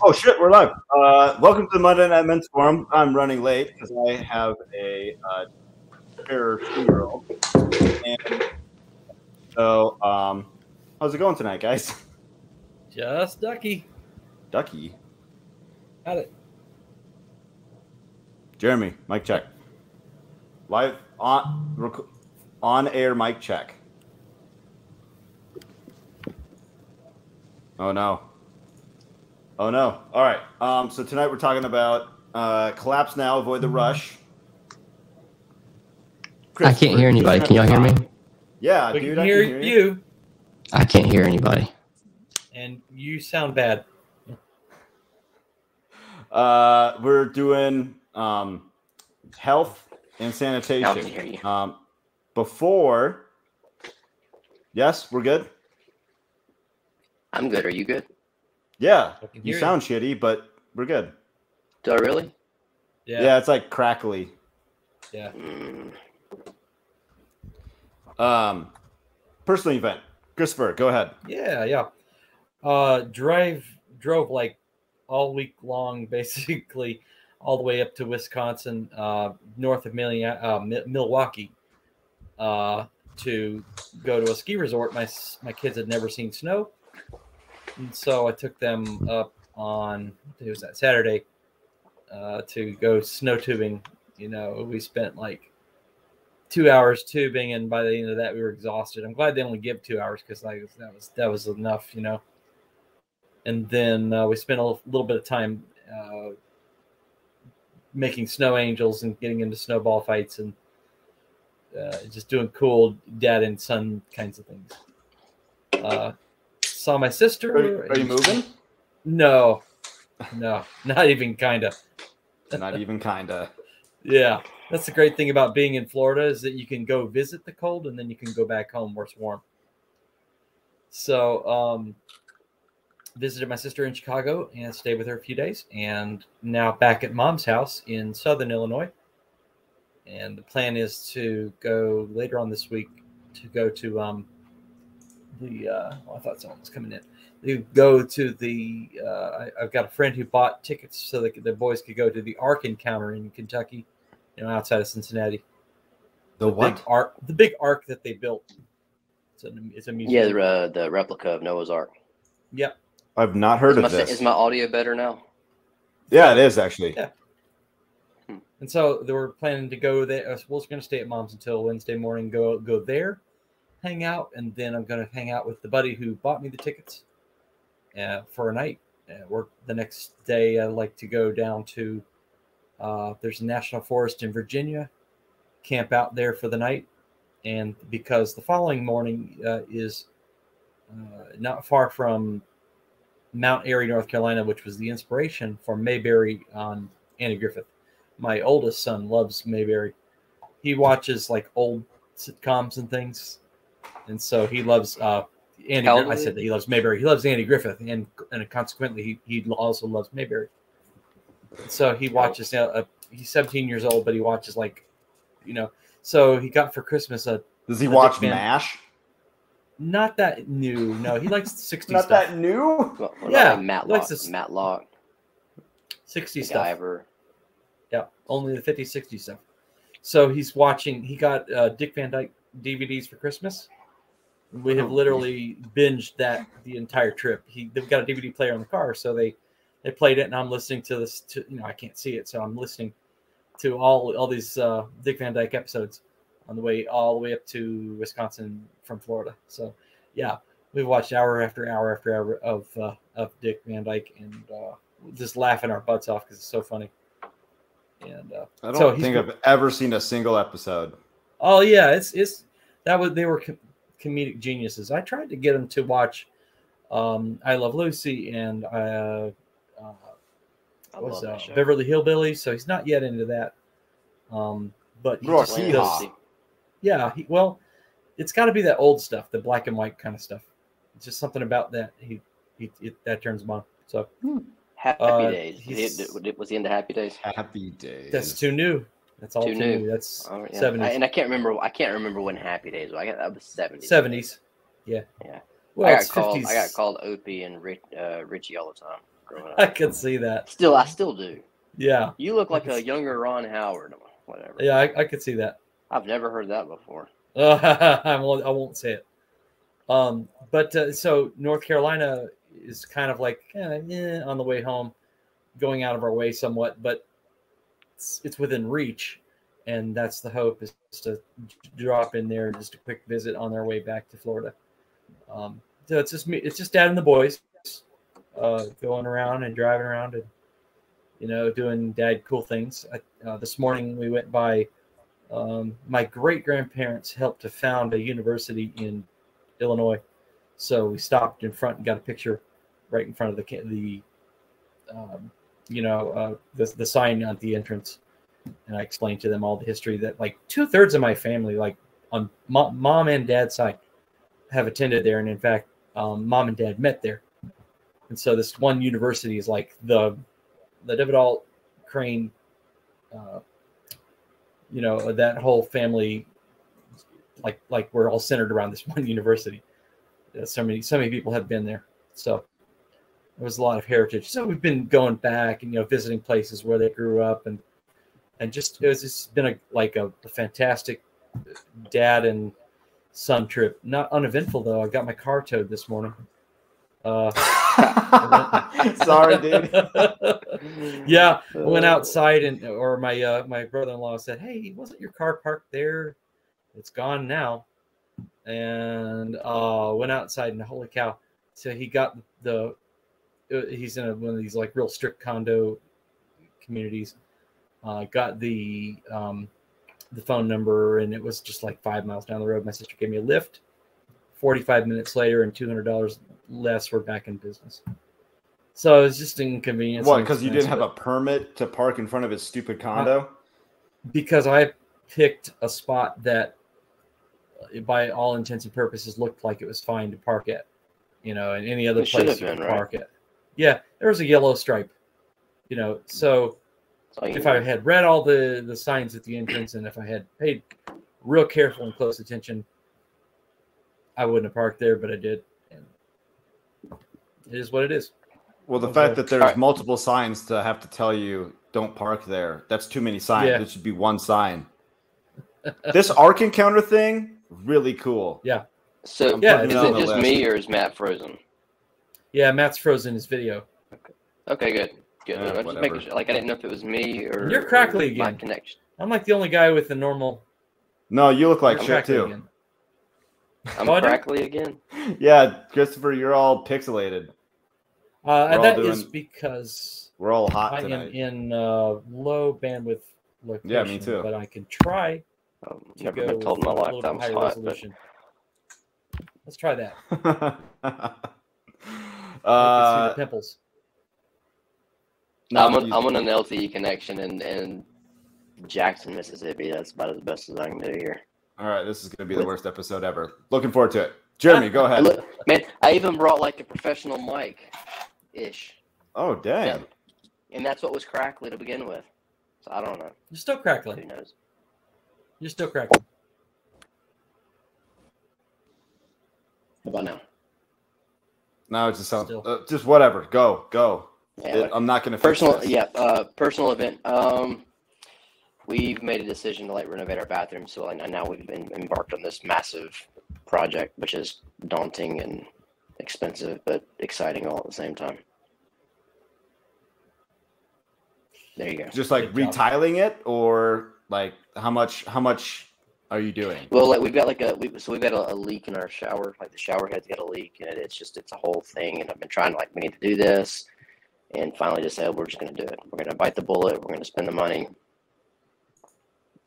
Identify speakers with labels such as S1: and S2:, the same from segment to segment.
S1: Oh shit, we're live. Welcome to the Monday Night Men's Forum. I'm running late because I have a terror 2-year-old, and so how's it going tonight, guys?
S2: Just Ducky.
S1: Ducky,
S2: Got it.
S1: Jeremy, mic check. Live on air mic check. Oh no. Oh no. All right. So tonight we're talking about collapse now, avoid the rush.
S3: I can't hear anybody. Can y'all hear me?
S1: Yeah,
S2: We
S1: dude,
S2: can
S1: I
S2: hear
S1: can hear you.
S2: you,
S3: I can't hear anybody.
S2: and you sound bad.
S1: We're doing health and sanitation.
S3: Now I can hear you.
S1: Before, yes, we're good.
S3: I'm good. Are you good?
S1: Yeah,
S2: I can
S1: you
S2: hear
S1: sound shitty, but we're good.
S3: Do I really?
S1: Yeah, it's like crackly.
S2: Yeah.
S1: Personal event. Christopher, go ahead.
S2: Yeah. Drove like all week long, basically, all the way up to Wisconsin, north of Milwaukee, to go to a ski resort. My kids had never seen snow, and so I took them up on Saturday to go snow tubing. You know, we spent like 2 hours tubing, and by the end of that, we were exhausted. I'm glad they only give 2 hours because that was enough, you know. And then we spent a little bit of time making snow angels and getting into snowball fights and just doing cool dad and son kinds of things. Saw my sister.
S1: Are you moving?
S2: No, not even kinda.
S1: Not even kinda.
S2: Yeah, that's the great thing about being in Florida is that you can go visit the cold and then you can go back home where it's warm. So visited my sister in Chicago and stayed with her a few days, and now back at mom's house in Southern Illinois. And the plan is to go later on this week to go to I thought someone was coming in. You go to the I've got a friend who bought tickets so that the boys could go to the Ark Encounter in Kentucky, you know, outside of Cincinnati.
S1: The what?
S2: The big ark that they built. It's a museum.
S3: Yeah, the replica of Noah's Ark.
S2: Yep.
S1: I've not heard of this.
S3: Is my audio better now?
S1: Yeah, it is actually.
S2: Yeah. And so they were planning to go there. We're going to stay at mom's until Wednesday morning. Go there, hang out, and then I'm going to hang out with the buddy who bought me the tickets for a night. Work the next day. I like to go down to. There's a national forest in Virginia. Camp out there for the night, and because the following morning is not far from Mount Airy, North Carolina, which was the inspiration for Mayberry on Andy Griffith. My oldest son loves Mayberry. He watches like old sitcoms and things, and so he loves Andy. I said that he loves Mayberry. He loves Andy Griffith, and consequently, he also loves Mayberry. So he watches. He's 17 years old, but he watches like, you know. So he got for Christmas a.
S1: Does he watch MASH?
S2: Not that new. No, he likes 60s
S1: Not
S2: stuff.
S1: that new?
S3: Well,
S2: yeah.
S3: Like Matlock.
S2: 60 stuff.
S3: Guyver.
S2: Yeah, only the 50s, 60s stuff. So he's watching. He got Dick Van Dyke DVDs for Christmas. We have literally binged that the entire trip. They've got a DVD player in the car, so they played it, and I'm listening to this. I can't see it, so I'm listening to all these Dick Van Dyke episodes on the way all the way up to Wisconsin from Florida. So, yeah, we've watched hour after hour after hour of Dick Van Dyke and just laughing our butts off because it's so funny. And
S1: I don't think I've ever seen a single episode.
S2: Oh yeah, they were comedic geniuses. I tried to get them to watch I Love Lucy and Beverly Hillbillies, so he's not yet into that. But he does. Yeah, it's got to be that old stuff, the black and white kind of stuff. It's just something about that that turns him on. So
S3: Happy Days. Was he into Happy Days?
S1: Happy Days.
S2: That's too new. That's all too new. That's 70s.
S3: And I can't remember when Happy Days was. That was 70s.
S2: 70s. Yeah.
S3: Yeah.
S2: Well,
S3: I got called Opie and Richie all the time. growing up.
S2: I could see that.
S3: I still do.
S2: Yeah.
S3: You look like a younger Ron Howard, whatever.
S2: Yeah, I could see that.
S3: I've never heard that before.
S2: I won't say it. But so North Carolina is kind of like on the way home, going out of our way somewhat, but it's within reach, and that's the hope, is to drop in there, just a quick visit on their way back to Florida. So it's just me. It's just Dad and the boys, going around and driving around and doing Dad cool things. This morning we went by. My great grandparents helped to found a university in Illinois, so we stopped in front and got a picture right in front of the sign at the entrance, and I explained to them all the history that like 2/3 of my family, like on mom and dad's side, have attended there, and in fact, mom and dad met there, and so this one university is like the David Alt Crane. That whole family, like we're all centered around this one university. So many people have been there. So there was a lot of heritage. So we've been going back and visiting places where they grew up, and it's been a fantastic dad and son trip. Not uneventful though. I got my car towed this morning.
S1: Sorry, dude.
S2: Yeah, I went outside or my brother-in-law said, "Hey, wasn't your car parked there? It's gone now." And went outside, and holy cow! So he got he's in one of these like real strict condo communities. Got the phone number, and it was just like 5 miles down the road. My sister gave me a lift. 45 minutes later, and $200 less, we're back in business. So it's just an inconvenience.
S1: What? Because you didn't have a permit to park in front of his stupid condo?
S2: Because I picked a spot that, by all intents and purposes, looked like it was fine to park at. And any other place you could park at. Yeah, there was a yellow stripe. So if I had read all the signs at the entrance, and if I had paid real careful and close attention, I wouldn't have parked there, but I did. And it is what it is.
S1: Well, the fact that there's multiple signs to have to tell you don't park there, that's too many signs.
S2: Yeah.
S1: There should be one sign. This Ark Encounter thing, really cool.
S2: Yeah.
S3: So is it just me, or is Matt frozen?
S2: Yeah, Matt's frozen his video.
S3: Okay, good. I'm just making sure. Like, I didn't know if it was me or
S2: you're crackly again.
S3: My connection.
S2: I'm like the only guy with the normal.
S1: No, you look like shit too.
S2: Again.
S3: I'm crackly again.
S1: Yeah, Christopher, you're all pixelated.
S2: That is because
S1: we're all hot
S2: I
S1: tonight.
S2: am in low bandwidth location.
S1: Yeah, me too.
S2: But I can try.
S3: Never been told in my life that was hot.
S2: Let's try that.
S1: See
S2: the pimples.
S3: I'm on an LTE connection in Jackson, Mississippi. That's about as best as I can do here.
S1: All right, this is going to be the worst episode ever. Looking forward to it. Jeremy, go ahead.
S3: Look, man, I even brought like a professional mic-ish.
S1: Oh, dang.
S3: Yeah. And that's what was crackly to begin with. So I don't know.
S2: You're still crackly.
S3: Who knows?
S2: You're still crackly.
S3: How about now?
S1: No, it just sounds just whatever. Go.
S3: Yeah,
S1: I'm not going to
S3: personal. Yeah, personal event. We've made a decision to renovate our bathroom, so now we've embarked on this massive project, which is daunting and expensive, but exciting all at the same time. There you go.
S1: Just like retiling it, or like how much are you doing?
S3: Well, we've got we've got a leak in our shower. Like the shower head's got a leak, and it's a whole thing. And I've been trying we need to do this, and finally just said we're just going to do it. We're going to bite the bullet. We're going to spend the money,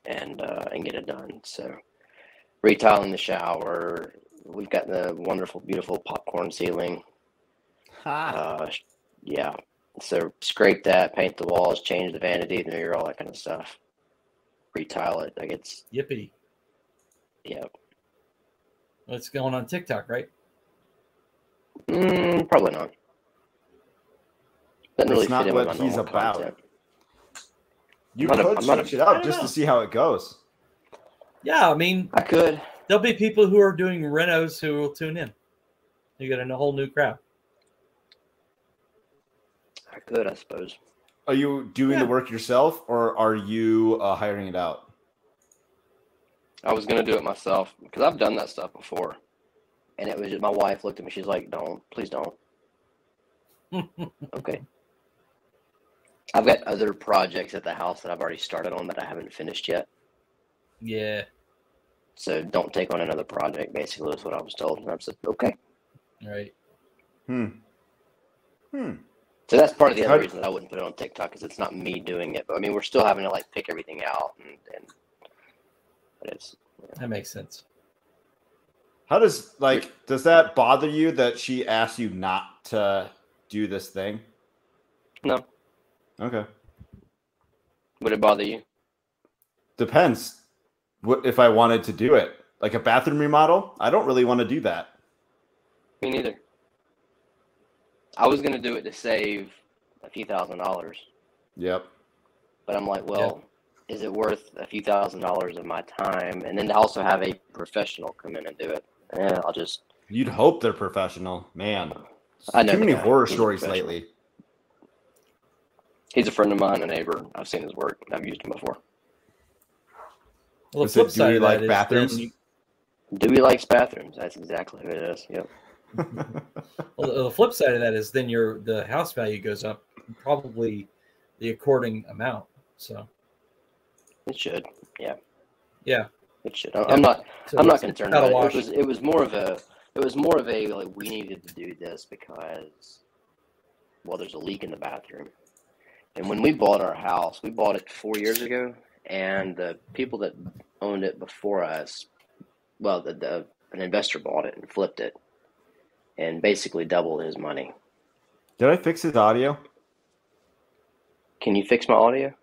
S3: and get it done. So retiling the shower. We've got the wonderful, beautiful popcorn ceiling. Yeah. So scrape that, paint the walls, change the vanity, the mirror, all that kind of stuff. Retile it. Like it's
S2: yippee.
S3: Yeah.
S2: Well, it's going on TikTok, right?
S3: Probably not. Doesn't really
S1: not
S3: fit
S1: what
S3: in with my
S1: he's
S3: normal
S1: about.
S3: content.
S1: You could switch it up just to see how it goes.
S2: Yeah, I mean,
S3: I could.
S2: There'll be people who are doing renos who will tune in. You get a whole new crowd.
S3: I could, I suppose.
S1: Are you doing the work yourself, or are you hiring it out?
S3: I was gonna do it myself because I've done that stuff before, and it was just, my wife looked at me. She's like, "Don't, please don't." Okay. I've got other projects at the house that I've already started on that I haven't finished yet.
S2: Yeah.
S3: So don't take on another project. Basically, is what I was told, and I said, "Okay."
S2: Right.
S3: So that's part of the other reason that I wouldn't put it on TikTok, because it's not me doing it. But I mean, we're still having to like pick everything out, and but it's
S2: that makes sense.
S1: How does that bother you that she asked you not to do this thing?
S3: No.
S1: Okay.
S3: Would it bother you?
S1: Depends. What if I wanted to do it? Like a bathroom remodel? I don't really want to do that.
S3: Me neither. I was gonna do it to save a few $1,000s.
S1: Yep.
S3: But I'm like, well, is it worth a few $1,000s of my time, and then to also have a professional come in and do it? I'll just.
S1: You'd hope they're professional, man.
S3: I know
S1: too many horror
S3: He's
S1: stories lately.
S3: He's a friend of mine, a neighbor. I've seen his work. I've used him before.
S2: Well, the flip side of that is
S1: bathrooms?
S3: Dewey likes bathrooms. That's exactly who it is. Yep.
S2: Well, the flip side of that is then the house value goes up, probably the according amount. So
S3: it should. Yeah.
S2: Yeah.
S3: It should. I'm not concerned about it. It was more of a like, we needed to do this because, well, there's a leak in the bathroom. And when we bought our house, we bought it 4 years ago, and the people that owned it before us, well, an investor bought it and flipped it, and basically doubled his money.
S1: Did I fix his audio?
S3: Can you fix my audio?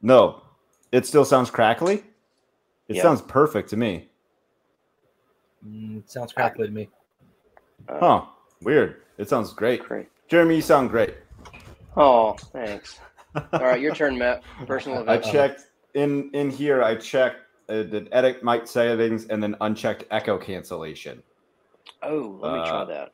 S1: No. It still sounds crackly? It sounds perfect to me.
S2: It sounds crackly to me.
S1: Huh. Weird. It sounds great. Jeremy, you sound great.
S3: Oh, thanks. All right, your turn, Matt. Personal event.
S1: I checked in here. I checked the edit mic settings and then unchecked echo cancellation.
S3: Oh, let me try that.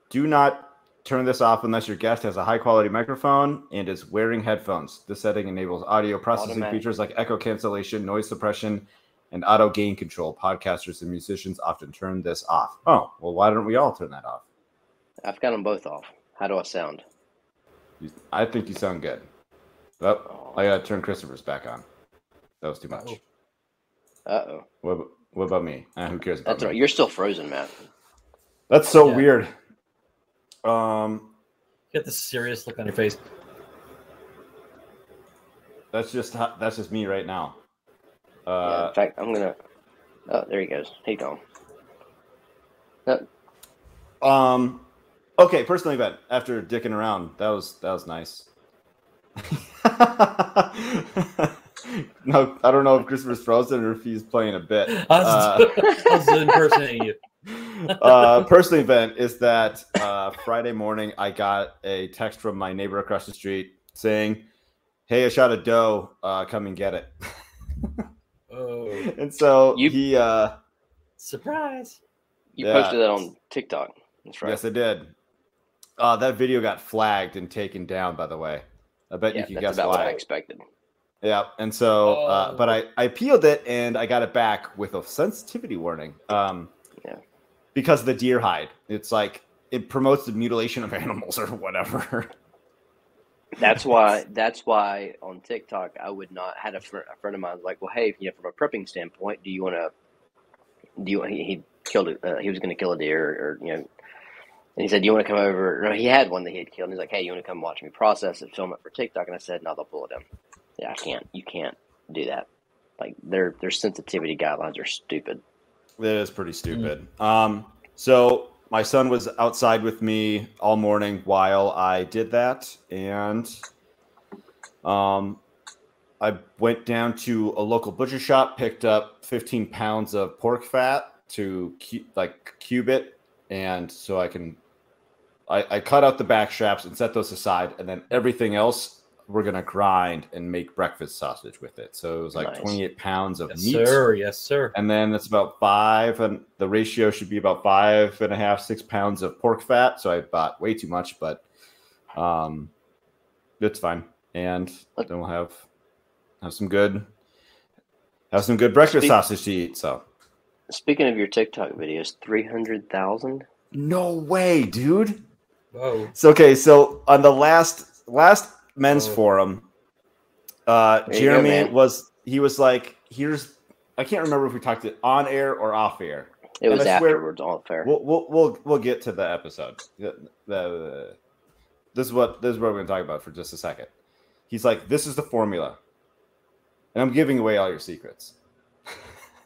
S1: Do not turn this off unless your guest has a high quality microphone and is wearing headphones. This setting enables audio processing features like echo cancellation, noise suppression, and auto gain control. Podcasters and musicians often turn this off. Oh, well, why don't we all turn that off?
S3: I've got them both off. How do I sound?
S1: I think you sound good. Oh, I gotta turn Christopher's back on. That was too much.
S3: Uh-oh.
S1: What about me? Who cares about
S3: That's
S1: me?
S3: right. You're still frozen, Matt.
S1: That's so weird.
S2: Get the serious look on your face.
S1: That's just me right now.
S3: In fact, I'm gonna. Oh, there he goes. He gone.
S1: Okay, personal event. After dicking around, that was nice. No, I don't know if Christopher's frozen or if he's playing a bit.
S2: I was impersonating you.
S1: Personal event is that Friday morning I got a text from my neighbor across the street saying, "Hey, I shot a doe. Come and get it."
S2: Oh.
S1: And so
S2: surprise.
S3: You posted that on TikTok. That's right.
S1: Yes, I did. That video got flagged and taken down, by the way. I bet you can guess
S3: about
S1: why.
S3: what I expected.
S1: Yeah, and so, but I appealed it and I got it back with a sensitivity warning. Because of the deer hide. It's like it promotes the mutilation of animals or whatever.
S3: That's why on TikTok I would not. Had a friend of mine was like, well, hey, from a prepping standpoint, he killed it. He was going to kill a deer, and he said, do you want to come over? No, he had one that he had killed. And he's like, hey, you want to come watch me process it, film it for TikTok? And I said, no, they'll pull it in. Yeah, I can't. You can't do that. Like their sensitivity guidelines are stupid.
S1: It is pretty stupid. So my son was outside with me all morning while I did that, and I went down to a local butcher shop, picked up 15 pounds of pork fat to cube it, and so I cut out the back straps and set those aside, and then everything else we're gonna grind and make breakfast sausage with it. So it was like 28 pounds of meat.
S2: Yes, sir.
S1: And then it's about 5, and the ratio should be about 5.5, 6 pounds of pork fat. So I bought way too much, but it's fine, and then we'll have some good breakfast sausage to eat. So,
S3: speaking of your TikTok videos, 300,000.
S1: No way, dude.
S2: Whoa.
S1: So on the last men's forum, Jeremy was like, "Here's." I can't remember if we talked it on air or off air.
S3: It was afterwards, off air.
S1: We'll get to the episode. This is what we're going to talk about for just a second. He's like, "This is the formula," and I'm giving away all your secrets.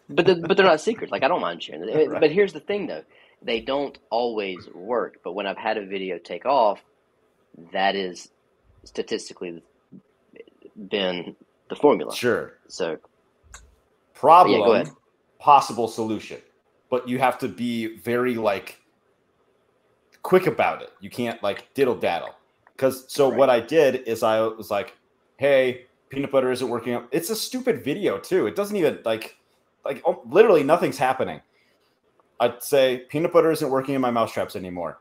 S3: But they're not secrets. Like, I don't mind sharing it.
S1: Right.
S3: But here's the thing, though. They don't always work. But when I've had a video take off, that is statistically been the formula.
S1: Sure.
S3: So,
S1: problem,
S3: go ahead.
S1: Possible solution. But you have to be very, like, quick about it. You can't, like, diddle-daddle. What I did is I was like, hey, peanut butter isn't working. It's a stupid video, too. It doesn't even, literally nothing's happening. I'd say peanut butter isn't working in my mouse traps anymore.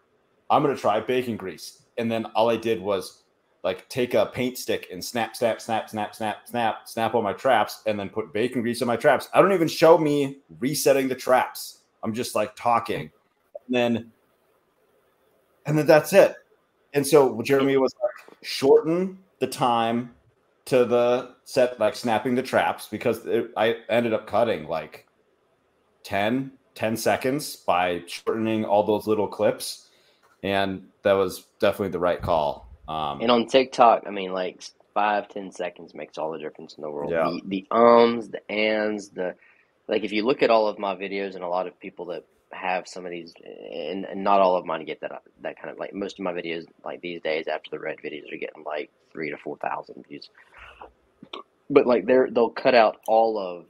S1: I'm going to try bacon grease. And then all I did was like take a paint stick and snap on my traps and then put bacon grease on my traps. I don't even show me resetting the traps. I'm just like talking. And then that's it. And so Jeremy was like, shorten the time to the set, like snapping the traps, because I ended up cutting like 10 seconds by shortening all those little clips. And that was definitely the right call.
S3: And on TikTok, I mean, like 5-10 seconds makes all the difference in the world.
S1: Yeah.
S3: The the ands, like if you look at all of my videos, and a lot of people that have some of these, and not all of mine get that kind of, like, most of my videos like these days after the red videos are getting like 3,000 to 4,000 views. But like they'll cut out all of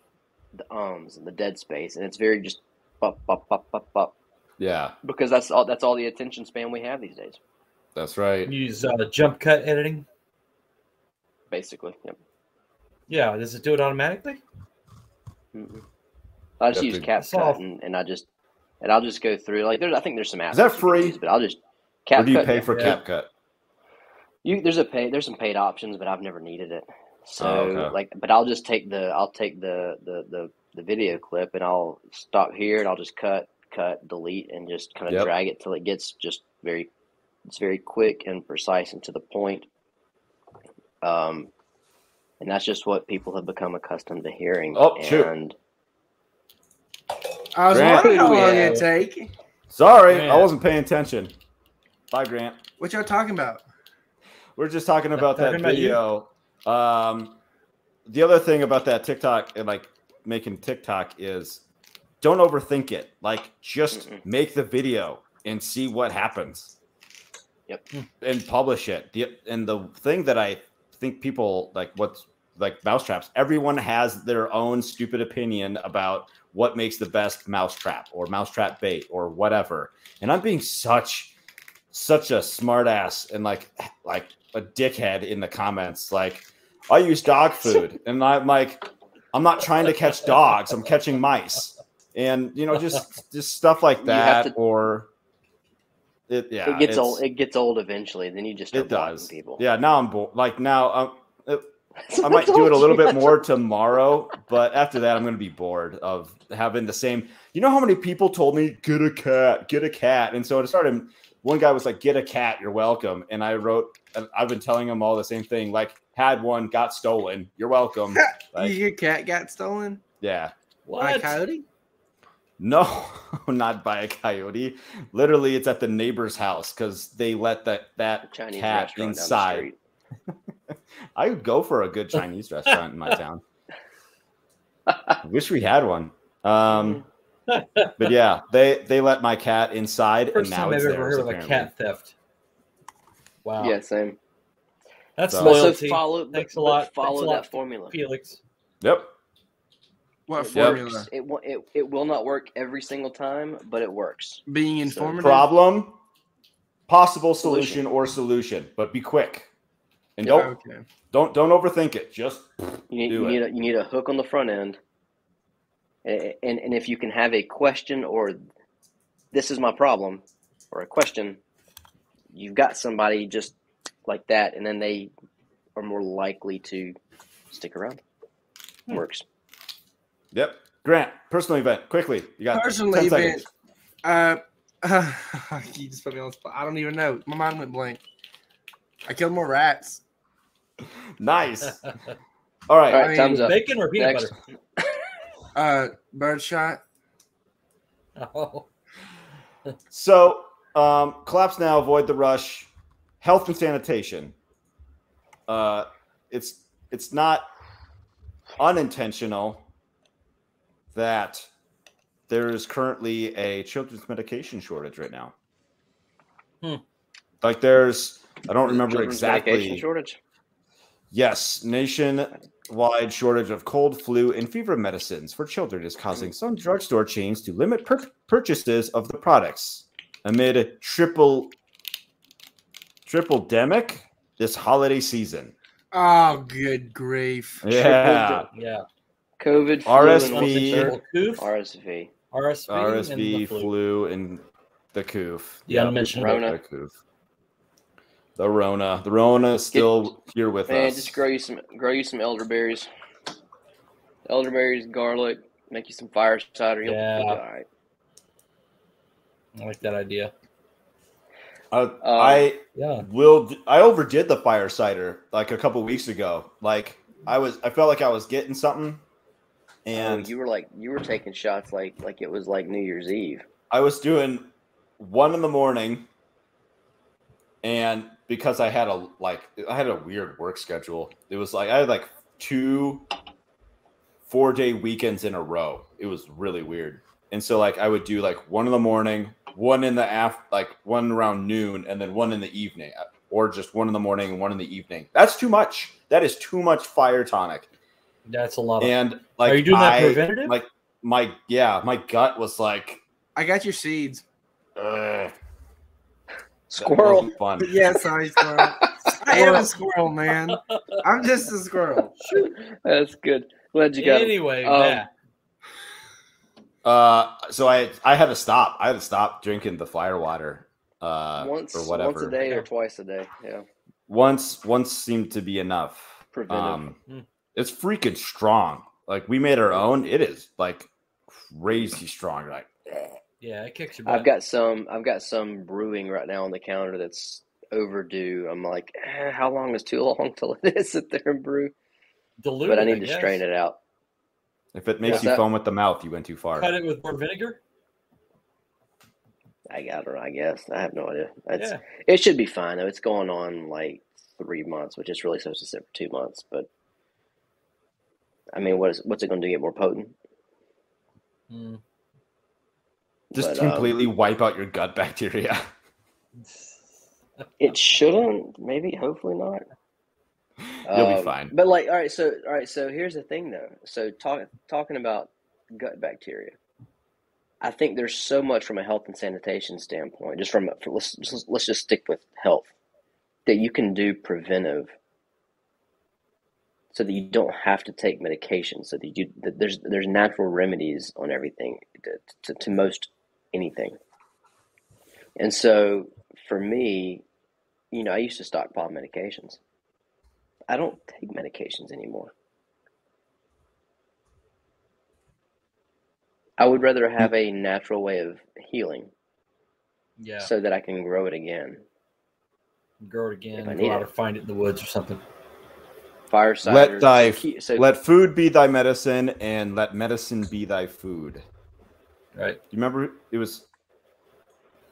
S3: the and the dead space, and it's very just pop.
S1: Yeah,
S3: because that's all the attention span we have these days.
S1: That's right.
S2: Use jump cut editing.
S3: Basically, yep.
S2: Yeah, does it do it automatically?
S3: Mm-mm. I just use CapCut, and I'll just go through, like, I think there's some apps.
S1: Is that free?
S3: But I'll just CapCut.
S1: Or do you pay for CapCut?
S3: There's some paid options, but I've never needed it. So but I'll just take the video clip, and I'll stop here, and I'll just cut, delete, and just kind of drag it till it gets just it's very quick and precise and to the point. And that's just what people have become accustomed to hearing.
S1: Oh, shoot.
S4: I was wondering how long it'd take.
S1: Sorry, Grant. I wasn't paying attention. Bye, Grant.
S4: What y'all talking about?
S1: We're just talking about that video. The other thing about that TikTok and like making TikTok is don't overthink it. Like, just make the video and see what happens.
S3: Yep.
S1: And publish it. And the thing that I think people like, what's like mousetraps, everyone has their own stupid opinion about what makes the best mousetrap or mousetrap bait or whatever. And I'm being such a smart ass and like a dickhead in the comments. Like, I use dog food, and I'm like, I'm not trying to catch dogs. I'm catching mice, and just stuff like that. It
S3: gets old. It gets old eventually. Then you just start blocking people.
S1: Yeah, now I'm bored. Like now, I might do it a little bit more tomorrow, but after that, I'm going to be bored of having the same. You know how many people told me get a cat, and so it started. One guy was like, "Get a cat, you're welcome," and I wrote. I've been telling them all the same thing. Like, had one, got stolen. You're welcome. Like,
S4: your cat got stolen?
S1: Yeah.
S4: By a coyote?
S1: No, not by a coyote. Literally, it's at the neighbor's house because they let that
S3: Chinese
S1: cat inside. I would go for a good Chinese restaurant in my town. Wish we had one. But yeah, they let my cat inside,
S2: First
S1: and now
S2: time
S1: it's
S2: I've ever
S1: theirs,
S2: heard of a cat theft. Wow.
S3: Yeah, same.
S2: That's loyalty.
S3: Thanks a lot. Follow that formula,
S2: Felix.
S1: Yep.
S4: What formula?
S3: It will not work every single time, but it works.
S4: Being informative.
S1: Problem, possible solution, or solution, but be quick, and don't overthink it. Just
S3: you need a hook on the front end, and if you can have a question or this is my problem or a question, you've got somebody just like that, and then they are more likely to stick around. Works.
S1: Yep. Grant, personal event, quickly. You got
S4: Personal
S1: 10
S4: event.
S1: seconds.
S4: You just put me on the spot. I don't even know. My mind went blank. I killed more rats.
S1: Nice. All right.
S3: All right,
S4: I mean,
S3: time's up.
S2: Bacon or peanut
S3: Next.
S2: butter?
S4: Birdshot.
S2: Oh.
S1: So, collapse now, avoid the rush. Health and sanitation. It's not unintentional that there is currently a children's medication shortage right now. Like there's, I don't remember
S3: Children's
S1: exactly.
S3: medication shortage.
S1: Yes, nationwide shortage of cold, flu, and fever medicines for children is causing some drugstore chains to limit purchases of the products amid triple-demic this holiday season.
S4: Oh, good grief.
S1: Yeah.
S2: Yeah.
S3: COVID, flu,
S1: RSV,
S3: and RSV.
S1: RSV, flu, and the coof.
S2: The unmentionable.
S3: Rona.
S1: The Rona. The Rona is still here with
S3: Man,
S1: us.
S3: just grow you some elderberries. Elderberries, garlic, make you some fire cider. You'll be all right.
S2: I like that idea.
S1: I overdid the fire cider like a couple weeks ago. Like I felt like I was getting something, and
S3: you were taking shots like it was like New Year's Eve.
S1: I was doing 1 a.m, and because I had a weird work schedule. It was like I had like 2 4-day weekends in a row. It was really weird, and so like I would do like 1 a.m, 1 in the like 1 around noon, and then 1 in the evening, or just 1 a.m. and 1 in the evening. That's too much. That is too much fire tonic.
S2: That's a lot.
S1: And like,
S2: are you doing that preventative?
S1: Like my gut was like,
S4: I got your seeds.
S3: Squirrel.
S1: Fun.
S4: Yeah, sorry, squirrel. I am a squirrel, man. I'm just a squirrel.
S3: That's good. Glad you got
S2: anyway,
S3: it.
S1: So I had to stop. I had to stop drinking the fire water.
S3: Once a day or twice a day. Yeah.
S1: Once seemed to be enough.
S3: Preventive.
S1: It's freaking strong. Like we made our own. It is like crazy strong. Like
S2: yeah, it kicks your butt.
S3: I've got some brewing right now on the counter that's overdue. I'm like, how long is too long to let it sit there and brew?
S2: Dilute
S3: but I need to strain it out.
S1: If it makes you foam with the mouth, you went too far.
S2: Cut it with more vinegar?
S3: I guess. I have no idea. It should be fine, though. It's going on like 3 months, which is really supposed to sit for 2 months. But, I mean, what's it going to do to get more potent?
S1: Just completely wipe out your gut bacteria.
S3: It shouldn't. Maybe. Hopefully not.
S1: You'll be fine.
S3: But like, all right. So here's the thing, though. So talking about gut bacteria, I think there's so much from a health and sanitation standpoint. Let's just stick with health that you can do preventive, so that you don't have to take medication. So that there's natural remedies on everything to most anything. And so for me, I used to stockpile medications. I don't take medications anymore. I would rather have a natural way of healing.
S2: Yeah.
S3: So that I can grow it again.
S2: Grow it again. Go out or find it in the woods or something.
S3: Fire cider.
S1: Let food be thy medicine, and let medicine be thy food.
S2: Right.
S1: You remember it was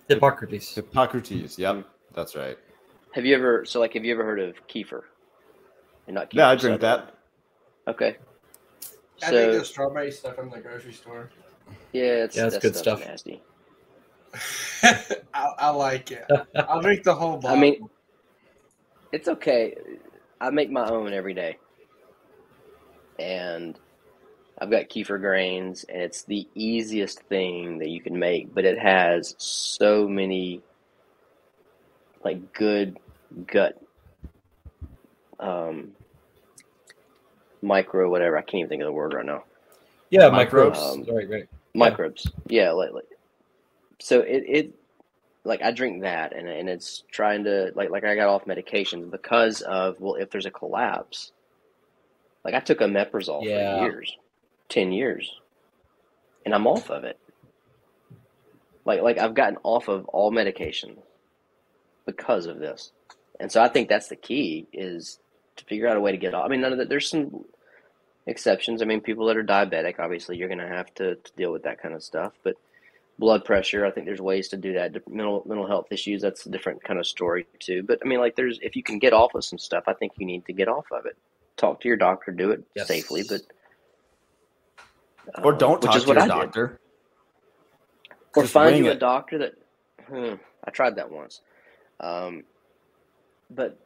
S2: Hippocrates.
S1: Hippocrates. Yep, that's right.
S3: Have you ever heard of kefir?
S1: Yeah, I drink that.
S3: Okay.
S4: I think the strawberry stuff in the grocery store.
S3: Yeah,
S2: that's good stuff.
S3: Nasty.
S4: I like it. I'll drink the whole bottle.
S3: I mean, it's okay. I make my own every day, and I've got kefir grains, and it's the easiest thing that you can make. But it has so many like good gut. Micro whatever, I can't even think of the word right now.
S2: Yeah, microbes. Right.
S3: Microbes. Yeah, so like I drink that, and it's trying to like I got off medications because of, well, if there's a collapse, like I took omeprazole for years, 10 years, and I'm off of it. Like I've gotten off of all medication because of this, and so I think that's the key, is to figure out a way to get off. I mean, none of that. There's some exceptions. I mean, people that are diabetic, obviously, you're going to have to deal with that kind of stuff, but blood pressure, I think there's ways to do that. Mental health issues, that's a different kind of story too. But I mean, like, if you can get off of some stuff, I think you need to get off of it. Talk to your doctor, do it safely, but
S1: or don't talk to your doctor.
S3: Or just find you a doctor that. I tried that once, but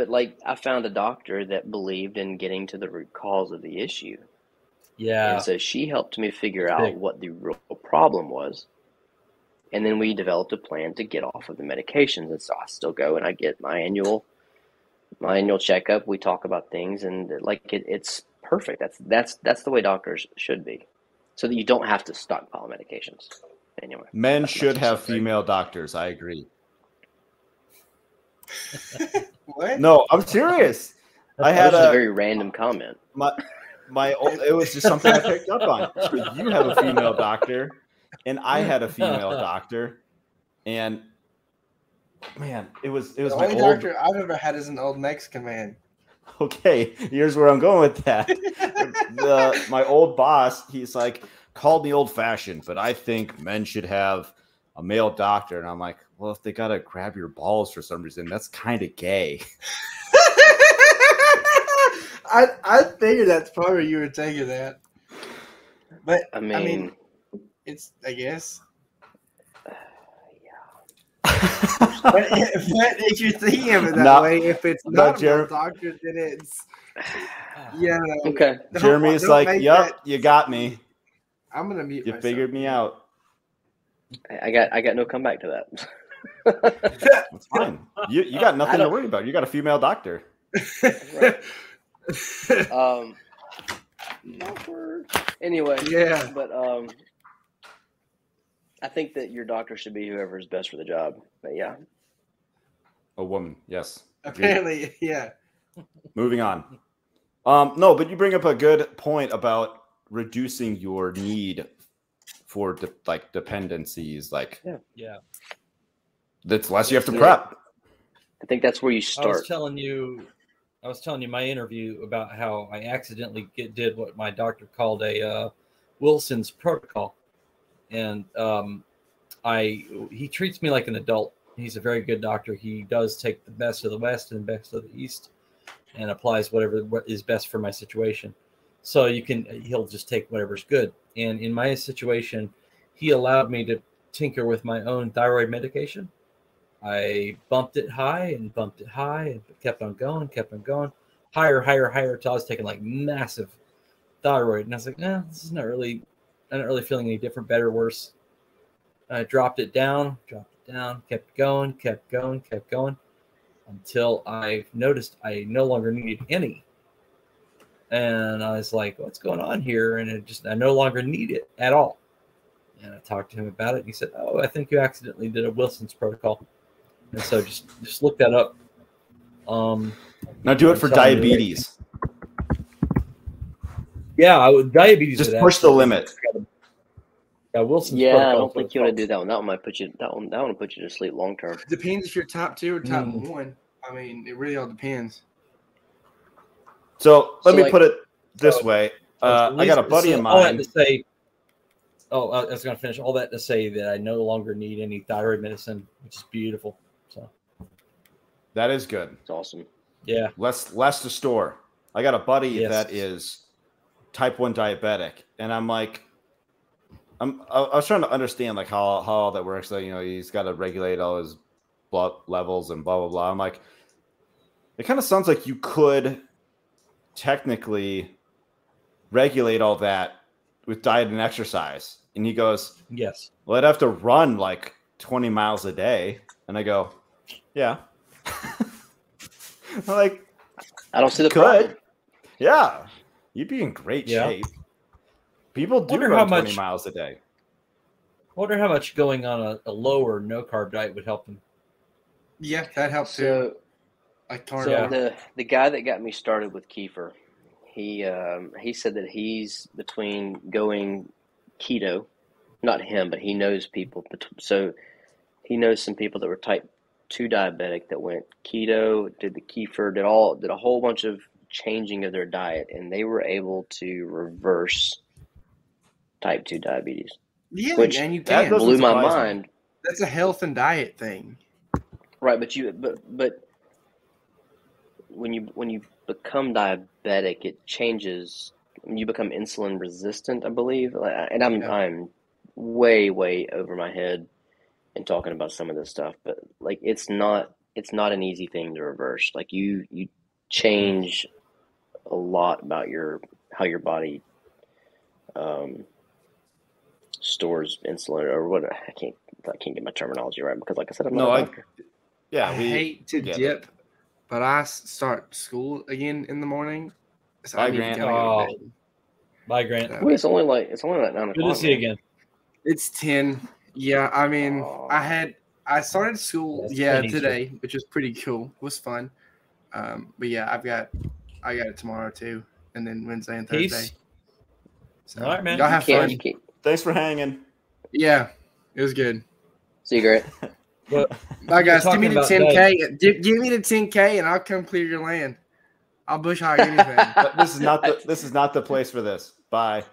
S3: like I found a doctor that believed in getting to the root cause of the issue.
S2: Yeah.
S3: And so she helped me figure out what the real problem was. And then we developed a plan to get off of the medications. And so I still go and I get my annual checkup. We talk about things, and like it's perfect. That's the way doctors should be. So that you don't have to stockpile medications. Anyway.
S1: Men should have female doctors. I agree.
S4: What?
S1: No, I'm serious. I had
S3: a very random comment.
S1: It was just something I picked up on. You have a female doctor, and I had a female doctor, and man, it was
S4: the
S1: my
S4: only doctor I've ever had is an old Mexican man.
S1: Okay, here's where I'm going with that. My old boss, he's like, called me old-fashioned, but I think men should have a male doctor, and I'm like, well, if they gotta grab your balls for some reason, that's kind of gay.
S4: I figured that's probably where you were taking that. But I mean it's, I guess. But if you're thinking of it that way, if it's not a doctor, then it's
S3: Okay.
S1: Jeremy's like, yep, you got me.
S4: I'm gonna mute myself.
S1: You figured me out.
S3: I got no comeback to that.
S1: That's fine. You got nothing to worry about. You got a female doctor.
S3: Right. Anyway,
S4: yeah.
S3: But I think that your doctor should be whoever is best for the job. But yeah,
S1: a woman. Yes.
S4: Apparently, yeah.
S1: Moving on. No, but you bring up a good point about reducing your need for dependencies. Like,
S2: yeah.
S1: That's less you have to prep.
S3: I think that's where you start.
S2: I was telling you my interview about how I accidentally did what my doctor called a Wilson's protocol, and he treats me like an adult. He's a very good doctor. He does take the best of the West and the best of the East, and applies what is best for my situation. So he'll just take whatever's good. And in my situation, he allowed me to tinker with my own thyroid medication. I bumped it high and kept on going, higher till I was taking like massive thyroid. And I was like, I'm not really feeling any different, better, worse. I dropped it down, kept going, until I noticed I no longer needed any. And I was like, what's going on here? And I no longer need it at all. And I talked to him about it. And he said, I think you accidentally did a Wilson's protocol. And so just look that up.
S1: Now do it for diabetes.
S2: Diabetes.
S1: Just push the limit.
S2: Yeah, Wilson's
S3: protocol. I don't think you want to do that one. That one might put you. That one will put you to sleep long term.
S4: Depends if you're top 2 or top 1. I mean, it really all depends.
S1: So let me put it this way. I got a buddy of mine.
S2: All that to say, I was going to finish all that to say that I no longer need any thyroid medicine, which is beautiful. So
S1: that is good.
S3: It's awesome.
S2: Yeah.
S1: Less to store. I got a buddy that is type 1 diabetic, and I'm like, I was trying to understand like how all that works. That he's got to regulate all his blood levels and blah blah blah. I'm like, it kind of sounds like you could technically regulate all that with diet and exercise. And he goes,
S2: yes.
S1: Well, I'd have to run like 20 miles a day. And I go, yeah. I'm like,
S3: I don't see the problem.
S1: Yeah. You'd be in great shape. People do run 20 miles a day.
S2: wonder how much going on a low or no carb diet would help them.
S4: Yeah, that helps
S3: So,
S4: too. Like
S3: so
S4: carnivore.
S3: the guy that got me started with kefir, he said that he's between going keto, not him, but he knows people. So he knows some people that were type 2 diabetic that went keto, did the kefir, did a whole bunch of changing of their diet, and they were able to reverse type 2 diabetes.
S4: Yeah,
S3: Which
S4: and you
S1: that
S4: can.
S1: doesn't
S3: blew my
S1: surprise me.
S3: mind.
S4: That's a health and diet thing.
S3: Right, but when you become diabetic, it changes. You become insulin resistant, I believe. And I'm way over my head in talking about some of this stuff, but like it's not an easy thing to reverse. Like you change a lot about how your body stores insulin or what. I can't get my terminology right because, like I said, I'm not a doctor.
S4: I hate to dip, but I start school again in the morning, so I need to go to bed.
S2: Bye, Grant.
S3: Well, it's only like 9 o'clock.
S2: Good to see you again.
S4: It's 10. Yeah, I mean, I started school today, which was pretty cool. It was fun. But yeah, I got it tomorrow too, and then Wednesday and Thursday.
S2: Peace.
S4: So,
S2: all right, man.
S4: Y'all have fun.
S1: Thanks for hanging.
S4: Yeah, it was good.
S3: See you, Grant.
S4: Bye, guys. Give me the 10K. Give me the 10K, and I'll come clear your land. I'll bush hog anything.
S1: This is not the place for this. Bye.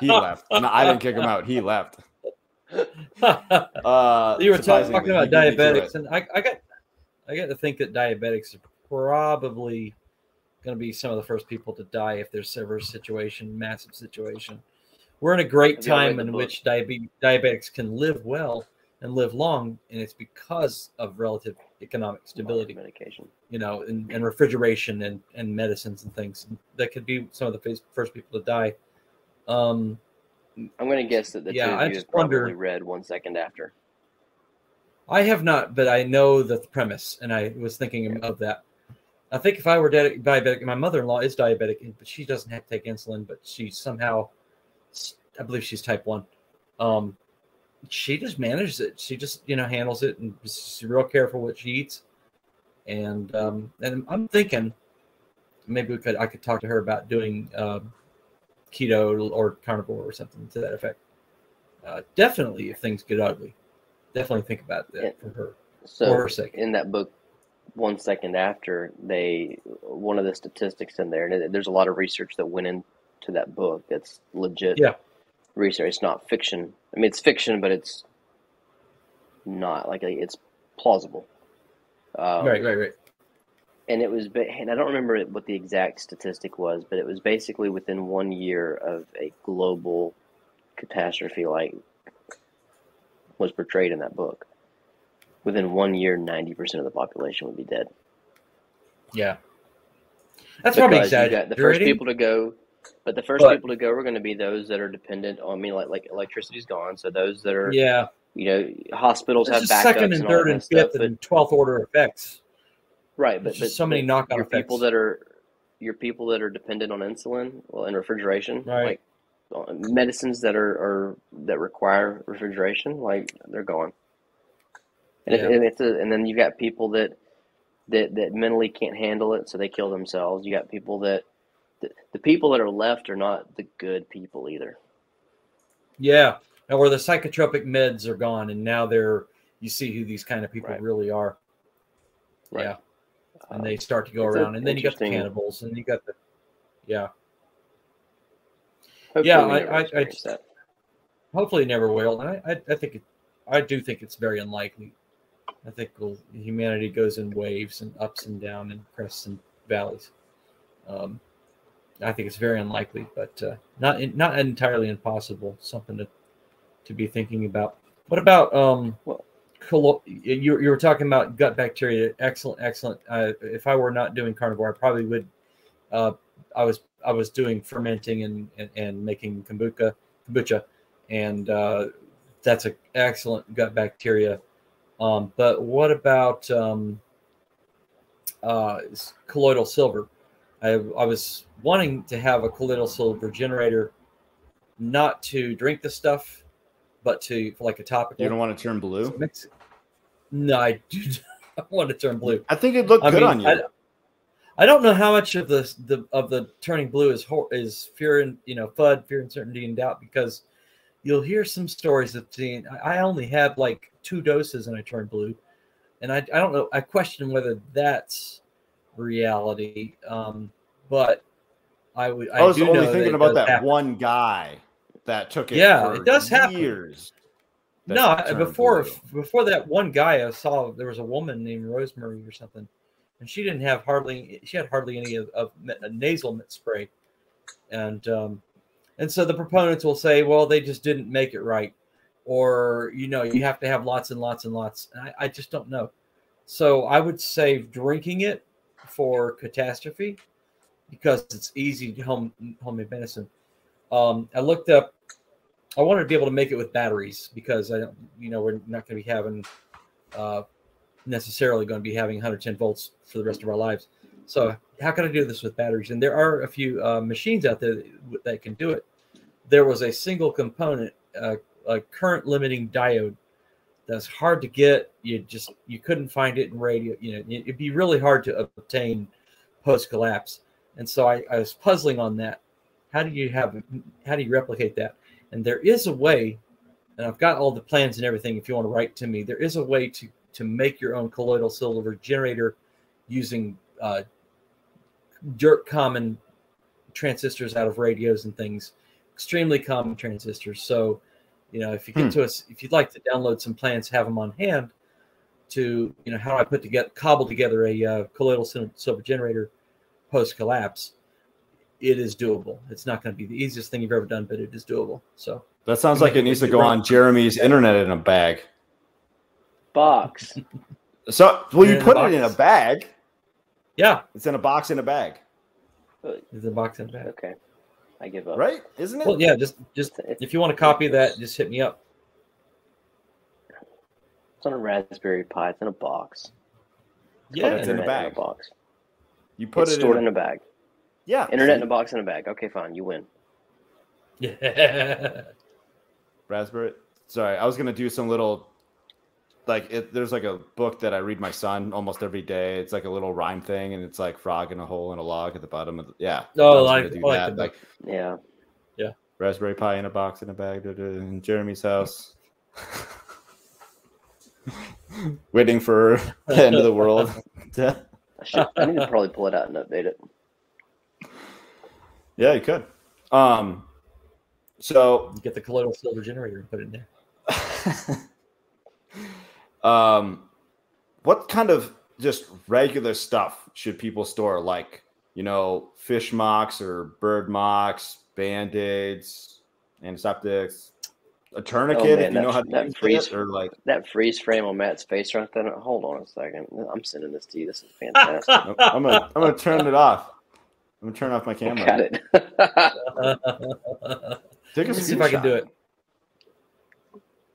S1: He left. No, I didn't kick him out. He left.
S2: You were talking about diabetics, and I got to think that diabetics are probably going to be some of the first people to die if there's ever a massive situation. We're in a great time in which diabetics can live well and live long, and it's because of relative economic stability,
S3: medication,
S2: and refrigeration and medicines and things that could be some of the first people to die.
S3: I'm going to guess that the two of you have probably read 1 second after.
S2: I have not, but I know the premise, and I was thinking of that. I think if I were diabetic, my mother-in-law is diabetic, but she doesn't have to take insulin, but she somehow, I believe she's type 1. She just manages it. She just, handles it and is real careful what she eats. And I'm thinking maybe I could talk to her about doing keto or carnivore or something to that effect. Definitely, if things get ugly, definitely think about that for her.
S3: So
S2: for her sake.
S3: In that book, 1 second after, one of the statistics in there, and there's a lot of research that went into that book. That's legit research. It's not fiction. I mean, it's fiction, but it's not it's plausible.
S2: Right.
S3: And it was, and I don't remember what the exact statistic was, but it was basically within 1 year of a global catastrophe was portrayed in that book. Within 1 year, 90% of the population would be dead.
S2: Yeah, that's probably exaggerating.
S3: The first people to go, but the first people to go are going to be those that are dependent on. Like electricity's gone, so those that are hospitals have backups.
S2: Second and third and fifth and 12th order effects.
S3: Right, but
S2: so many knock-on effects.
S3: People that are dependent on insulin, and refrigeration,
S2: right?
S3: Like medicines that require refrigeration, they're gone. And and then you got people that mentally can't handle it, so they kill themselves. You got people the people that are left are not the good people either.
S2: Yeah, or the psychotropic meds are gone, and now you see who these kind of people really are. Right. Yeah. And they start to go around, and then you got the cannibals, and you got the, I hopefully never will. And I do think it's very unlikely. I think humanity goes in waves and ups and down and crests and valleys. I think it's very unlikely, but not entirely impossible. Something to be thinking about. What about you were talking about gut bacteria? Excellent. If I were not doing carnivore, I probably would. I was doing fermenting and making kombucha, and that's an excellent gut bacteria. But what about colloidal silver? I was wanting to have a colloidal silver generator not to drink the stuff, but to for like a topical.
S1: You don't want to turn blue?
S2: No, I do not want to turn blue.
S1: I think it looked good on you.
S2: I don't know how much of the turning blue is fear and FUD, fear, uncertainty, and doubt, because you'll hear some stories of seeing. I only had like 2 doses and I turned blue, and I don't know. I question whether that's reality, but I
S1: was
S2: do
S1: only
S2: know
S1: thinking
S2: that
S1: about that
S2: happen.
S1: one guy that took it.
S2: Yeah,
S1: for
S2: it does
S1: years.
S2: No, before that one guy I saw, there was a woman named Rosemary or something, and she had hardly any of nasal mint spray, and so the proponents will say, well, they just didn't make it right, or you have to have lots and lots and lots, and I just don't know. So I would say drinking it for catastrophe, because it's easy homemade medicine. I looked up. I wanted to be able to make it with batteries, because I don't, we're not going to be having necessarily going to be having 110 volts for the rest of our lives. So how can I do this with batteries? And there are a few machines out there that can do it. There was a single component, a current limiting diode, that's hard to get. You couldn't find it in radio. It'd be really hard to obtain post collapse. And so I was puzzling on that. How do you replicate that? And there is a way, and I've got all the plans and everything. If you want to write to me, there is a way to make your own colloidal silver generator using dirt common transistors out of radios and things, extremely common transistors. So, if you get to us, if you'd like to download some plans, have them on hand to, how do I cobble together a colloidal silver generator post collapse. It is doable. It's not going to be the easiest thing you've ever done, but it is doable. So
S1: that sounds like it needs to go on Jeremy's internet in a bag.
S3: Box.
S1: So, you put it in a bag.
S2: Yeah.
S1: It's in a box in a bag.
S2: It's a box in a bag.
S3: Okay. I give up.
S1: Right? Isn't it?
S2: Well, yeah, just if you want to copy that, just hit me up.
S3: It's on a Raspberry Pi. It's in a box.
S1: It's in a bag.
S3: In a box.
S1: You put
S3: it's
S1: it
S3: stored in a bag.
S1: Yeah.
S3: Internet in a box in a bag. Okay, fine. You win.
S2: Yeah.
S1: Raspberry. Sorry, I was gonna do some little, there's like a book that I read my son almost every day. It's like a little rhyme thing, and it's like frog in a hole in a log at the bottom of the,
S3: yeah.
S1: Raspberry Pi in a box in a bag in Jeremy's house. Waiting for the end of the world.
S3: I need to probably pull it out and update it.
S1: Yeah, you could. So
S2: you get the colloidal silver generator and put it in
S1: there. What kind of just regular stuff should people store? Like, fish mocks or bird mocks, Band-Aids, antiseptics, a tourniquet if you know how to use it, or like
S3: that freeze frame on Matt's face right there. Hold on a second. I'm sending this to you. This is fantastic.
S1: I'm gonna turn it off. I'm gonna turn off my camera.
S3: Got it.
S1: Take a
S2: see if I can do it.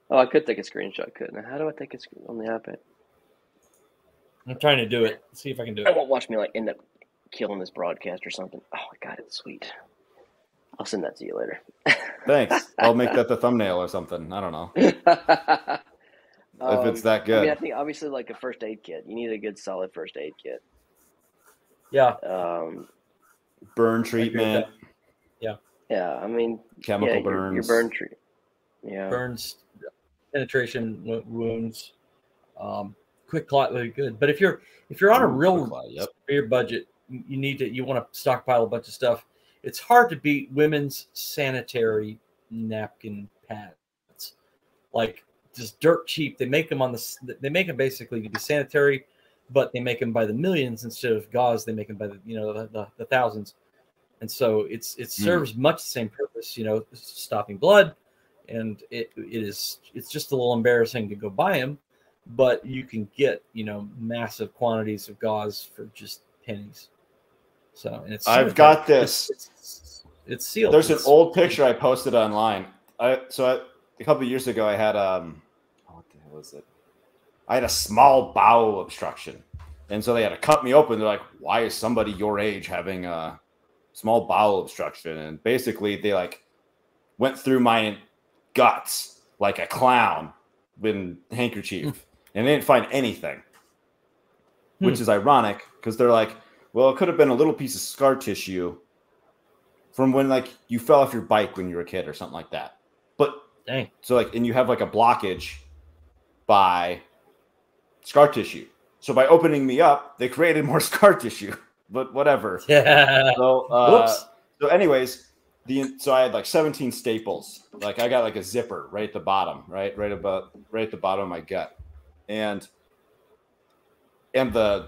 S3: Oh, I could take a screenshot, couldn't I? How do I take a screenshot on the iPad?
S2: I'm trying to do it. See if I can do it.
S3: I won't watch me end up killing this broadcast or something. Oh, I got it. Sweet. I'll send that to you later.
S1: Thanks. I'll make that the thumbnail or something. I don't know. If it's that good.
S3: I think obviously like a first aid kit. You need a good solid first aid kit.
S2: Yeah.
S1: Burn treatment.
S2: Yeah.
S3: Yeah.
S1: Chemical burns.
S3: Your burn treatment. Yeah.
S2: Burns, penetration wounds, quick clot would be good. But if you're on a real severe budget, you want to stockpile a bunch of stuff. It's hard to beat women's sanitary napkin pads, like just dirt cheap. They make them they make them basically to be sanitary, but they make them by the millions instead of gauze. They make them by the thousands, and so it serves much the same purpose. Stopping blood, and it's just a little embarrassing to go buy them, but you can get massive quantities of gauze for just pennies. So, and
S1: I've got this.
S2: It's sealed.
S1: There's an old picture I posted online. A couple of years ago, I had what the hell is it? I had a small bowel obstruction, and so they had to cut me open. They're like, "Why is somebody your age having a small bowel obstruction?" And basically, they went through my guts like a clown with a handkerchief, and they didn't find anything, which is ironic because they're like, well, it could have been a little piece of scar tissue from when like you fell off your bike when you were a kid or something like that. But
S2: dang.
S1: So like, and you have like a blockage by scar tissue. So by opening me up, they created more scar tissue. But whatever.
S2: Yeah.
S1: So so anyways, so I had like 17 staples. Like I got like a zipper right at the bottom, right at the bottom of my gut, and the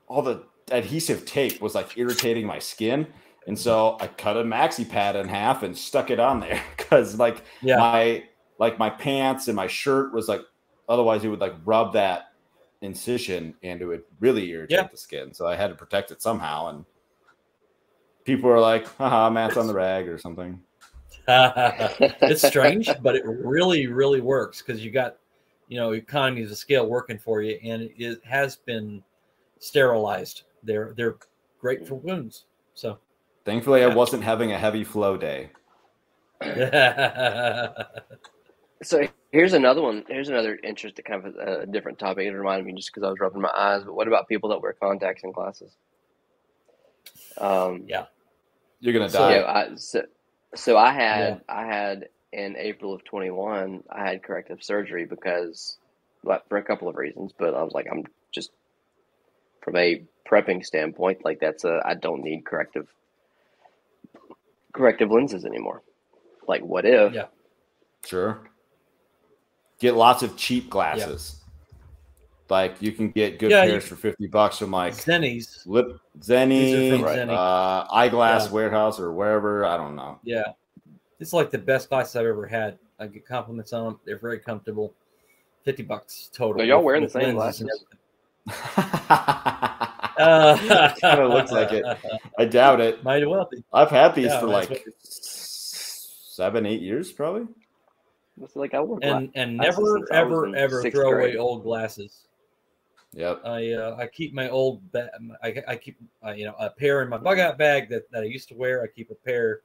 S1: all the adhesive tape was like irritating my skin, and so I cut a maxi pad in half and stuck it on there because like my pants and my shirt was like, otherwise it would like rub that incision and it would really irritate the skin. So I had to protect it somehow, and people were like, haha, Matt's on the rag or something.
S2: It's strange, but it really, really works because you got, economies of scale working for you, and it has been sterilized. They're great for wounds. So
S1: thankfully I wasn't having a heavy flow day.
S3: So here's another one. Here's another interesting kind of a different topic. It reminded me just because I was rubbing my eyes. But what about people that wear contacts in classes?
S1: You're gonna die.
S3: So I had in April of 21, I had corrective surgery because, for a couple of reasons. But I was like, I'm just from a prepping standpoint, like I don't need corrective lenses anymore. Like, what if?
S1: Yeah. Sure. Get lots of cheap glasses. Yeah. Like you can get good pairs for $50 from like
S2: Zennies,
S1: Eyeglass Warehouse or wherever. I don't know.
S2: Yeah, it's like the best glasses I've ever had. I get compliments on them. They're very comfortable. $50 total.
S3: Are y'all wearing the same glasses?
S1: Kind of looks like it. I doubt it.
S2: Might well be.
S1: I've had these for like 7-8 years, probably.
S3: It's like I wore
S2: and never ever throw away old glasses.
S1: Yep.
S2: I keep my old I keep a pair in my bug out bag that I used to wear. I keep a pair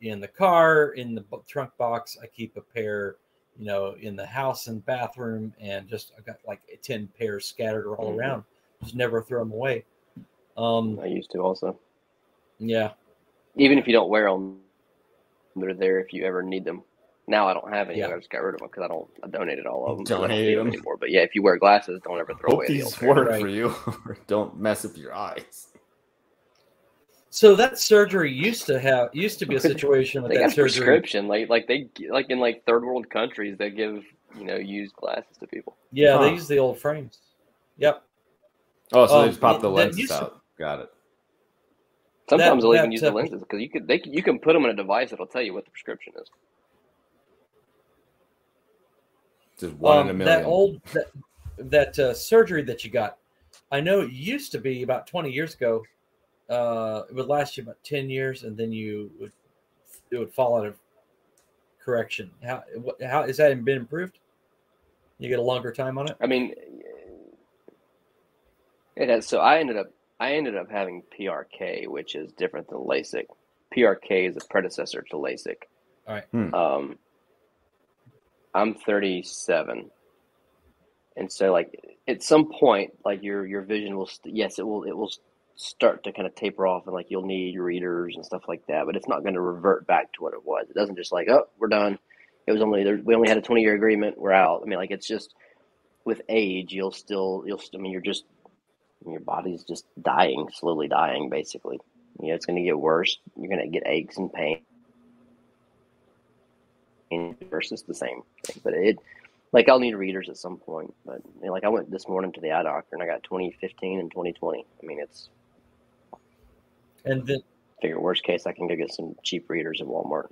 S2: in the car, in the trunk box. I keep a pair, in the house and bathroom, and I got like 10 pairs scattered all around. Just never throw them away.
S3: I used to also.
S2: Yeah.
S3: Even if you don't wear them, they're there if you ever need them. Now I don't have any. I just got rid of them because I donated all of them.
S1: Donated them
S3: anymore. But yeah, if you wear glasses, don't ever throw away the old pair.
S1: Work for you. Don't mess up your eyes.
S2: So that surgery used to be a situation with
S3: they
S2: that
S3: got
S2: surgery.
S3: Prescription, like in like third world countries, they give used glasses to people.
S2: Yeah, they use the old frames. Yep.
S1: Oh, so they just pop the lenses out. Got it.
S3: Sometimes they'll even use the lenses because you can put them in a device that'll tell you what the prescription is.
S1: Just one in a million.
S2: That surgery that you got, I know it used to be about 20 years ago. It would last you about 10 years, and then it would fall out of correction. How has that been improved? You get a longer time on it?
S3: I mean, it has. So I ended up having PRK, which is different than LASIK. PRK is a predecessor to LASIK.
S2: All right.
S3: I'm 37, and so like at some point, like your vision will it will start to kind of taper off, and like you'll need readers and stuff like that, but it's not going to revert back to what it was. It doesn't just like, oh, we're done. It was we only had a 20-year agreement. We're out. I mean, like it's just with age, your body's just slowly dying, basically. It's going to get worse. You're going to get aches and pain. Versus the same thing, but I'll need readers at some point. But I went this morning to the eye doctor and I got 2015 and 2020. I mean,
S2: and then
S3: figure worst case I can go get some cheap readers at Walmart.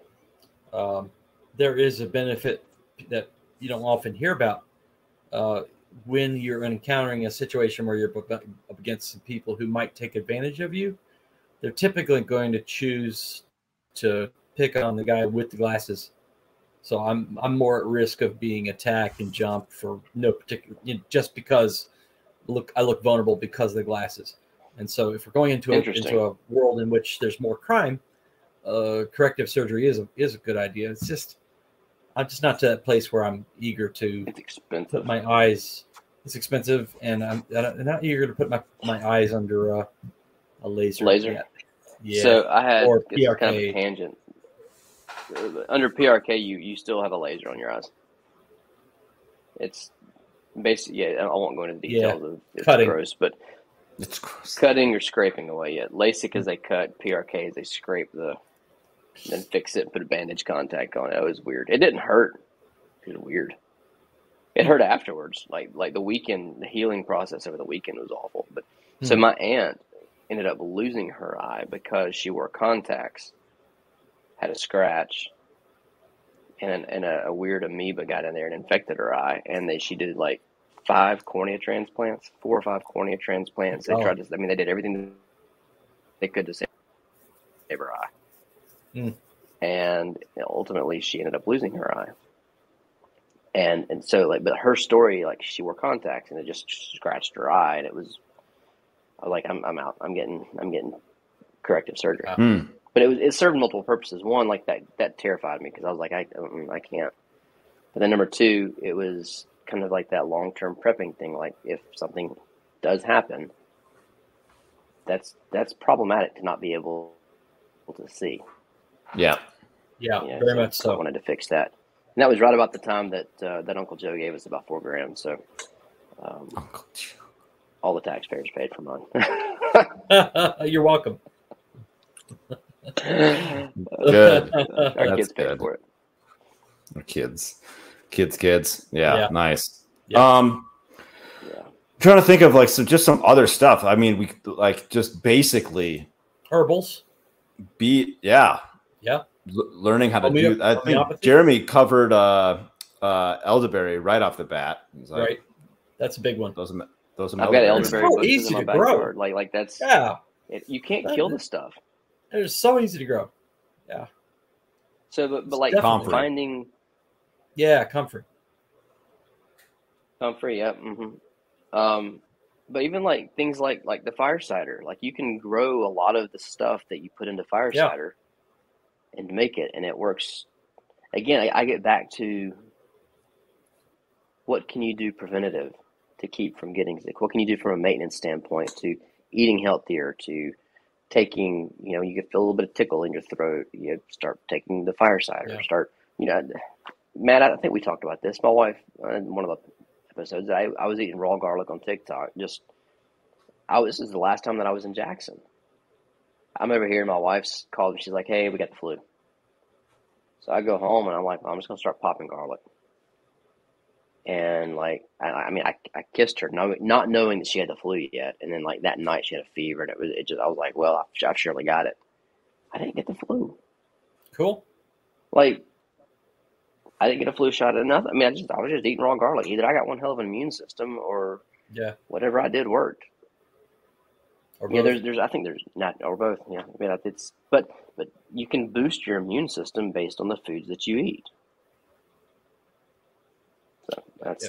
S2: There is a benefit that you don't often hear about when you're encountering a situation where you're up against some people who might take advantage of you. They're typically going to choose to pick on the guy with the glasses. So I'm more at risk of being attacked and jumped for no particular, just because I look vulnerable because of the glasses. And so if we're going into a world in which there's more crime, corrective surgery is a good idea. It's just I'm just not to that place where I'm eager to
S3: It's expensive.
S2: put my eyes. It's expensive, and I'm not eager to put my eyes under a laser.
S3: Laser.
S2: Yeah.
S3: So I had
S2: Or
S3: it's kind of a
S2: PRK.
S3: tangent. Under PRK, you still have a laser on your eyes. It's basically, yeah. I won't go into the details of it's
S2: Cutting.
S3: gross, but
S1: It's gross.
S3: cutting or scraping away. Yeah, LASIK is they cut. PRK is they scrape then fix it and put a bandage contact on it. It was weird. It didn't hurt. It was weird. It hurt afterwards. Like the weekend, the healing process over the weekend was awful. But so my aunt ended up losing her eye because she wore contacts, had a scratch, and a weird amoeba got in there and infected her eye. And she did like 4 or 5 cornea transplants. They tried to, they did everything they could to save her eye. And ultimately she ended up losing her eye. And so but her story, she wore contacts and it just scratched her eye, and I was like, I'm out. I'm getting corrective surgery. But it served multiple purposes. One, that terrified me because I was like, I can't. But then number 2, it was kind of like that long-term prepping thing. Like if something does happen, that's problematic to not be able to see.
S1: Yeah.
S2: Very much so.
S3: I wanted to fix that. And that was right about the time that Uncle Joe gave us about $4,000. So
S1: Uncle Joe.
S3: all the taxpayers paid for mine.
S2: You're welcome.
S1: Good.
S3: Our kids paid for it.
S1: Our kids. Yeah. Nice.
S2: Yeah.
S1: Trying to think of some other stuff. I mean, we just basically
S2: herbals.
S1: Learning how to do. I think Jeremy covered elderberry right off the bat.
S2: Right, that's a big one.
S3: I've got elderberry bushes in my backyard. Like that's you can't kill the stuff.
S2: It's so easy to grow. Yeah.
S3: So, but
S1: comfort.
S3: finding.
S2: Yeah, comfort.
S3: Comfort, yeah. But even things like the fire cider, you can grow a lot of the stuff that you put into fire cider and make it, and it works. Again, I get back to what can you do preventative to keep from getting sick? What can you do from a maintenance standpoint to eating healthier, to taking, you can feel a little bit of tickle in your throat. You start taking the fire cider, Matt, I think we talked about this. My wife, in one of the episodes, I was eating raw garlic on TikTok. This is the last time that I was in Jackson. I'm over here, and my wife's called me. She's like, hey, we got the flu. So I go home, and I'm like, I'm just going to start popping garlic. And I kissed her, not knowing that she had the flu yet. And then that night she had a fever, and I was like, well, I've surely got it. I didn't get the flu.
S2: Cool.
S3: I didn't get a flu shot or nothing. I was just eating raw garlic. Either I got one hell of an immune system, or whatever I did worked.
S2: Or both.
S3: I think there's not, or both. Yeah, but you can boost your immune system based on the foods that you eat. So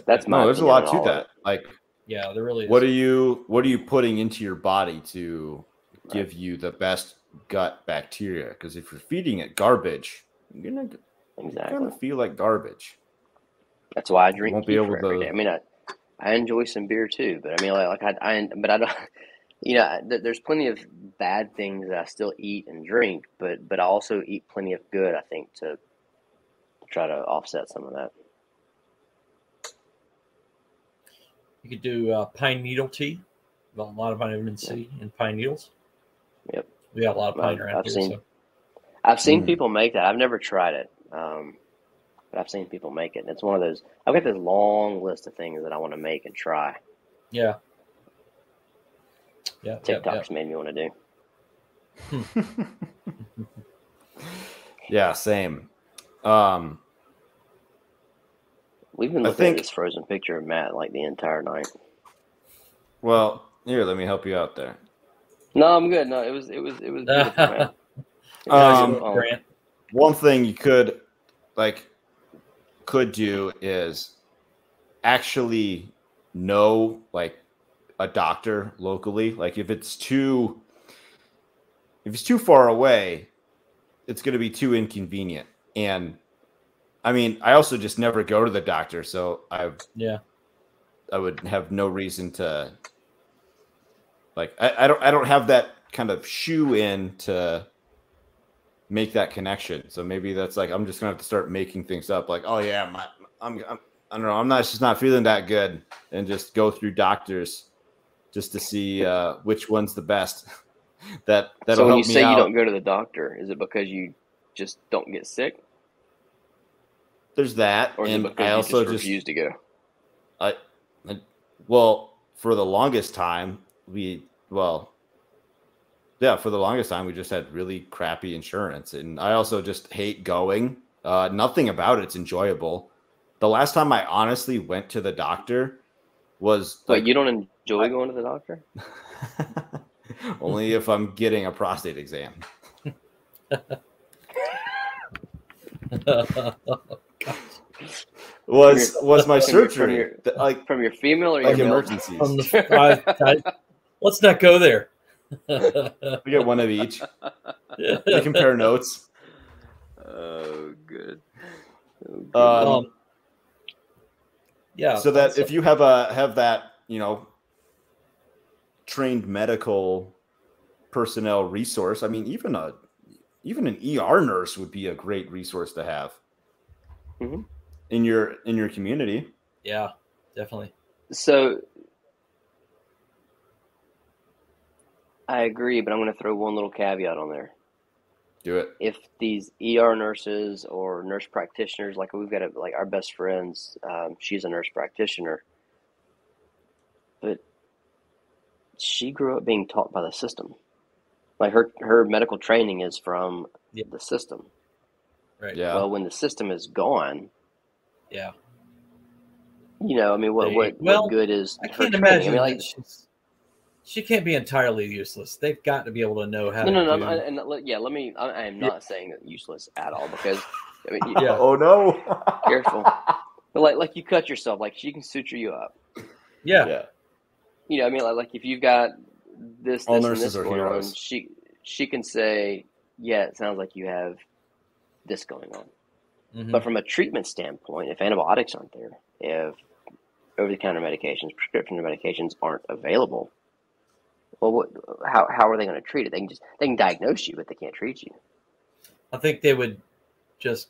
S3: that's my.
S1: No, there's a lot to that.
S2: There really is.
S1: What are you putting into your body to give you the best gut bacteria? Because if you're feeding it garbage, you're gonna feel like garbage.
S3: That's why I drink kefir every day. I enjoy some beer too, but I don't. There's plenty of bad things that I still eat and drink, but I also eat plenty of good. I think to try to offset some of that.
S2: You could do pine needle tea. A lot of vitamin C in pine needles.
S3: Yep.
S2: We got a lot of pine around here.
S3: I've seen people make that. I've never tried it, but I've seen people make it. And it's one of those. I've got this long list of things that I want to make and try.
S2: Yeah.
S3: TikTok's made me want to do.
S1: Yeah, same.
S3: We've been looking at this frozen picture of Matt the entire night.
S1: Well, here, let me help you out there.
S3: No, I'm good. No, it was beautiful, man.
S1: One thing you could do is actually know a doctor locally. If it's too far away, it's going to be too inconvenient. And I mean, I also just never go to the doctor, so I would have no reason to like. I don't have that kind of shoe in to make that connection. So maybe that's like I'm just gonna have to start making things up. Like, oh yeah, I'm I don't know, I'm not just not feeling that good, and just go through doctors just to see which one's the best. That'll
S3: So when
S1: help
S3: you
S1: me
S3: say
S1: out.
S3: you don't go to the doctor, is it because you just don't get sick,
S1: There's that,
S3: or is it
S1: and
S3: because
S1: I
S3: you
S1: also
S3: just refuse to go?
S1: Well, for the longest time, for the longest time, we just had really crappy insurance. And I also just hate going. Nothing about it's enjoyable. The last time I honestly went to the doctor was
S3: Wait, you don't enjoy going to the doctor?
S1: only if I'm getting a prostate exam. Was my surgery
S3: from your female or
S1: like
S3: your
S1: emergencies?
S2: Let's not go there.
S1: We get one of each. They compare notes.
S3: Oh, good.
S2: Yeah.
S1: So that if you have that, trained medical personnel resource, I mean, even an ER nurse would be a great resource to have in your community.
S2: Yeah, definitely.
S3: So I agree, but I'm going to throw one little caveat on there.
S1: Do it.
S3: If these ER nurses or nurse practitioners, like we've got like our best friends, she's a nurse practitioner, but she grew up being taught by the system. Like her medical training is from the system.
S2: Right.
S1: Yeah.
S3: Well, when the system is gone,
S2: yeah.
S3: I mean, what good is
S2: I
S3: her
S2: can't
S3: training?
S2: imagine
S3: I mean, like
S2: she can't be entirely useless. They've got to be able to know how.
S3: No. I am not saying that useless at all because I mean,
S1: Oh no.
S3: Careful. But like you cut yourself, like she can suture you up.
S2: Yeah.
S3: I mean, like if you've got this
S1: all
S3: and
S1: nurses
S3: this
S1: are
S3: going
S1: heroes.
S3: on, she can say, yeah, it sounds like you have this going on.
S2: Mm-hmm.
S3: But from a treatment standpoint, if antibiotics aren't there, if over-the-counter medications, prescription medications aren't available, well, how are they going to treat it? They can diagnose you, but they can't treat you.
S2: I think they would just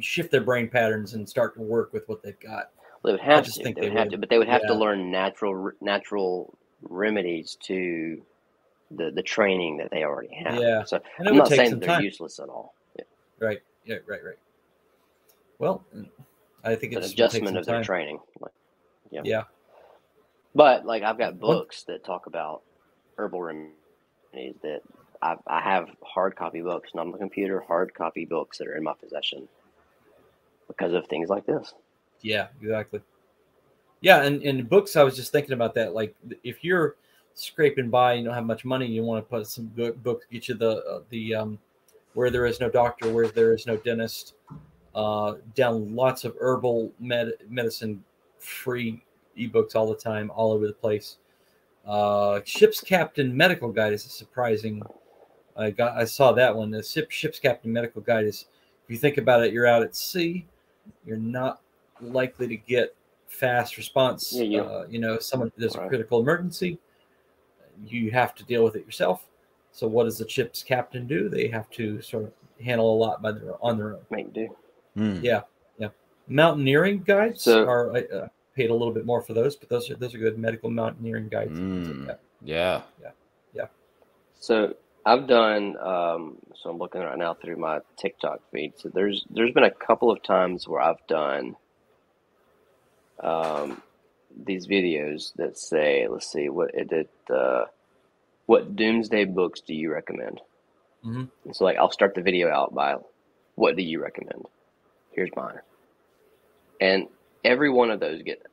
S2: shift their brain patterns and start to work with what they've got.
S3: Well, they would have to, but they would have to learn natural remedies to the training that they already have.
S2: Yeah.
S3: So
S2: And
S3: I'm not saying that they're useless at all. Yeah.
S2: Right. Yeah. Right. Well, I think it's
S3: an adjustment of their training.
S2: Yeah.
S3: But like I've got books that talk about herbal remedies that I have hard copy books, not on the computer, hard copy books that are in my possession because of things like this.
S2: Yeah, exactly. Yeah, and in books, I was just thinking about that. Like, if you're scraping by, you don't have much money, you want to put some good books, get you the Where There Is No Doctor, Where There Is No Dentist, down lots of herbal medicine free ebooks all the time, all over the place. Ship's Captain Medical Guide is a surprising. I saw that one. The Ship's Captain Medical Guide is, if you think about it, you're out at sea, you're not likely to get fast response. There's a critical emergency, you have to deal with it yourself. So what does the ship's captain do? They have to sort of handle a lot on their own.
S3: Make do.
S2: Yeah. Mountaineering guides are paid a little bit more for those, but those are good medical mountaineering guides.
S1: Yeah.
S3: So I've done. So I'm looking right now through my TikTok feed. So there's been a couple of times where I've done these videos that say, let's see, what doomsday books do you recommend?
S2: Mm-hmm.
S3: And so like I'll start the video out by, what do you recommend? Here's mine. And every one of those get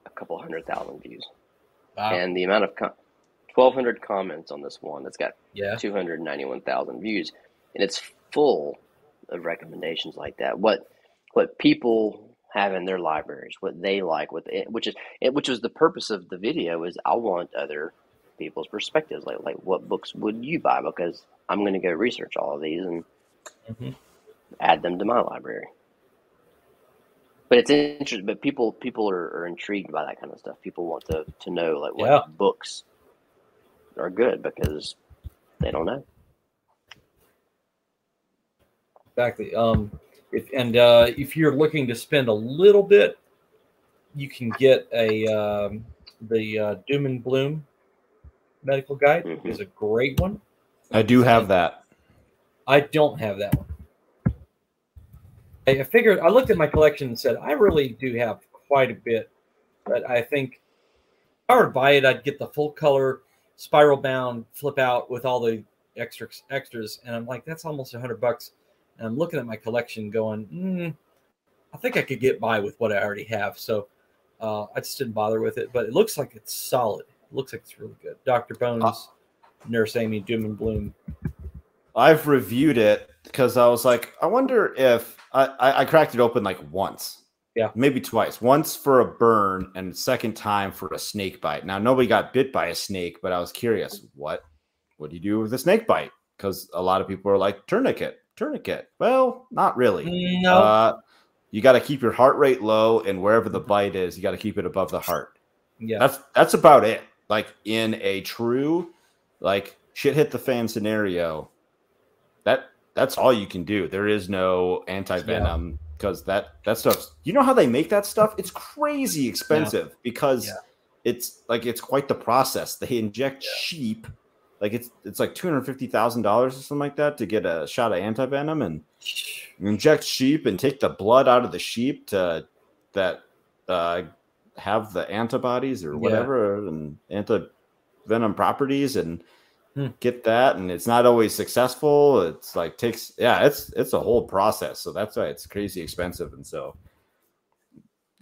S3: a couple 100,000 views.
S2: Wow.
S3: And the amount of 1,200 comments on this one that's got 291,000 views, and it's full of recommendations like that. What people have in their libraries, what they like, which was the purpose of the video, is I want other people's perspectives. Like what books would you buy? Because I'm going to go research all of these and add them to my library. But it's interesting. But people are intrigued by that kind of stuff. People want to know like what books are good because they don't know.
S2: Exactly. If you're looking to spend a little bit, you can get the Doom and Bloom medical guide is a great one.
S1: I do have that.
S2: I don't have that one. I figured, I looked at my collection and said, I really do have quite a bit, but I think if I were to buy it, I'd get the full color spiral bound flip out with all the extras. And I'm like, that's almost $100. And I'm looking at my collection going, I think I could get by with what I already have. So I just didn't bother with it, but it looks like it's solid. It looks like it's really good. Dr. Bones, Nurse Amy, Doom and Bloom.
S1: I've reviewed it because I was like, I wonder if I cracked it open like once.
S2: Yeah.
S1: Maybe twice. Once for a burn and second time for a snake bite. Now, nobody got bit by a snake, but I was curious, what do you do with a snake bite? Because a lot of people are like, tourniquet. Well, not really.
S2: No.
S1: You got to keep your heart rate low, and wherever the bite is, you got to keep it above the heart.
S2: Yeah.
S1: That's about it. Like in a true, like shit hit the fan scenario, that's all you can do. There is no anti-venom because that stuff. You know how they make that stuff? It's crazy expensive because it's quite the process. They inject sheep, like it's like $250,000 or something like that to get a shot of anti-venom, and you inject sheep and take the blood out of the sheep to have the antibodies or whatever and anti-venom properties and get that, and it's not always successful. It's like it's a whole process, so that's why it's crazy expensive. And so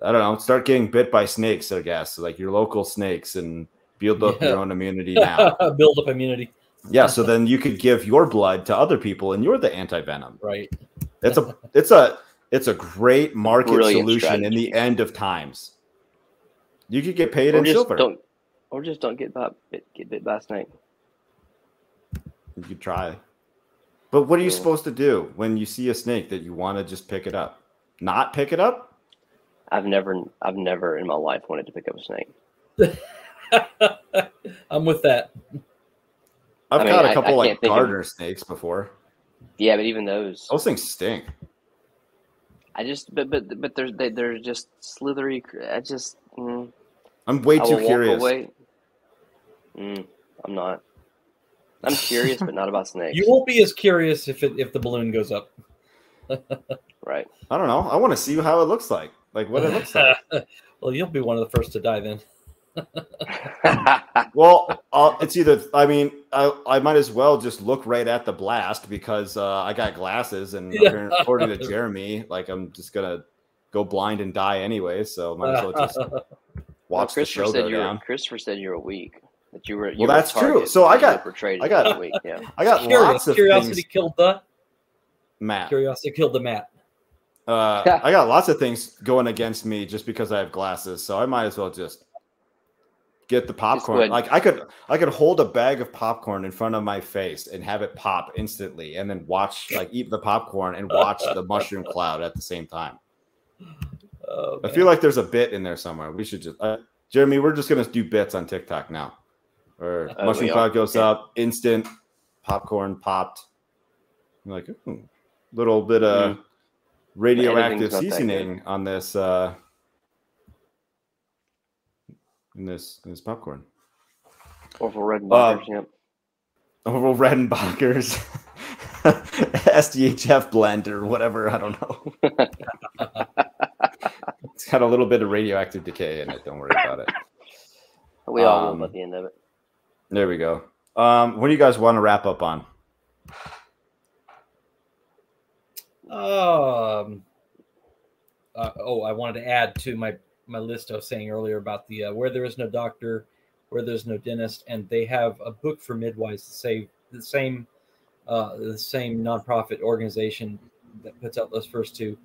S1: I don't know, start getting bit by snakes, I guess, like your local snakes, and build up your own immunity now.
S2: Build up immunity.
S1: Yeah, so then you could give your blood to other people and you're the anti-venom.
S2: Right.
S1: It's a great market solution strategy. In the end of times. You could get paid in silver.
S3: Just don't get bit by a snake.
S1: You could try. But what are you supposed to do when you see a snake that you want to just pick it up? Not pick it up?
S3: I've never in my life wanted to pick up a snake.
S2: I'm with that.
S1: I've caught a couple like gardener snakes before.
S3: Yeah, but even those
S1: things stink.
S3: But they're just slithery.
S1: I'm way too curious.
S3: I'm not. I'm curious, but not about snakes.
S2: You won't be as curious if the balloon goes up.
S3: Right.
S1: I don't know. I want to see how it looks like. Like what it looks like.
S2: Well, you'll be one of the first to die then.
S1: Well, it's either. I mean, I might as well just look right at the blast because I got glasses, and according to Jeremy, like I'm just gonna go blind and die anyway. So might as well just watch the show go down.
S3: Christopher said you're weak. That you were.
S1: Well, that's true. So I got
S3: weak. Yeah.
S1: I got lots of
S2: curiosity
S1: things.
S2: Killed the
S1: Matt.
S2: Curiosity killed the Matt.
S1: I got lots of things going against me just because I have glasses. So I might as well just get the popcorn. Like I could hold a bag of popcorn in front of my face and have it pop instantly, and then eat the popcorn and watch the mushroom cloud at the same time.
S2: Oh,
S1: I feel like there's a bit in there somewhere. We should just Jeremy, we're just gonna do bits on TikTok now. Or mushroom cloud goes up, instant popcorn popped. I'm like, little bit of radioactive seasoning on this in this popcorn.
S3: Orville Redenbacher's, yep.
S1: Orville Redenbacher's SDHF blend or whatever, I don't know. It's got a little bit of radioactive decay in it. Don't worry about it.
S3: We all know at the end of it.
S1: There we go. What do you guys want to wrap up on?
S2: I wanted to add to my list I was saying earlier about the Where There Is No Doctor, Where There's No Dentist, and they have a book for midwives to save the same nonprofit organization that puts out those first two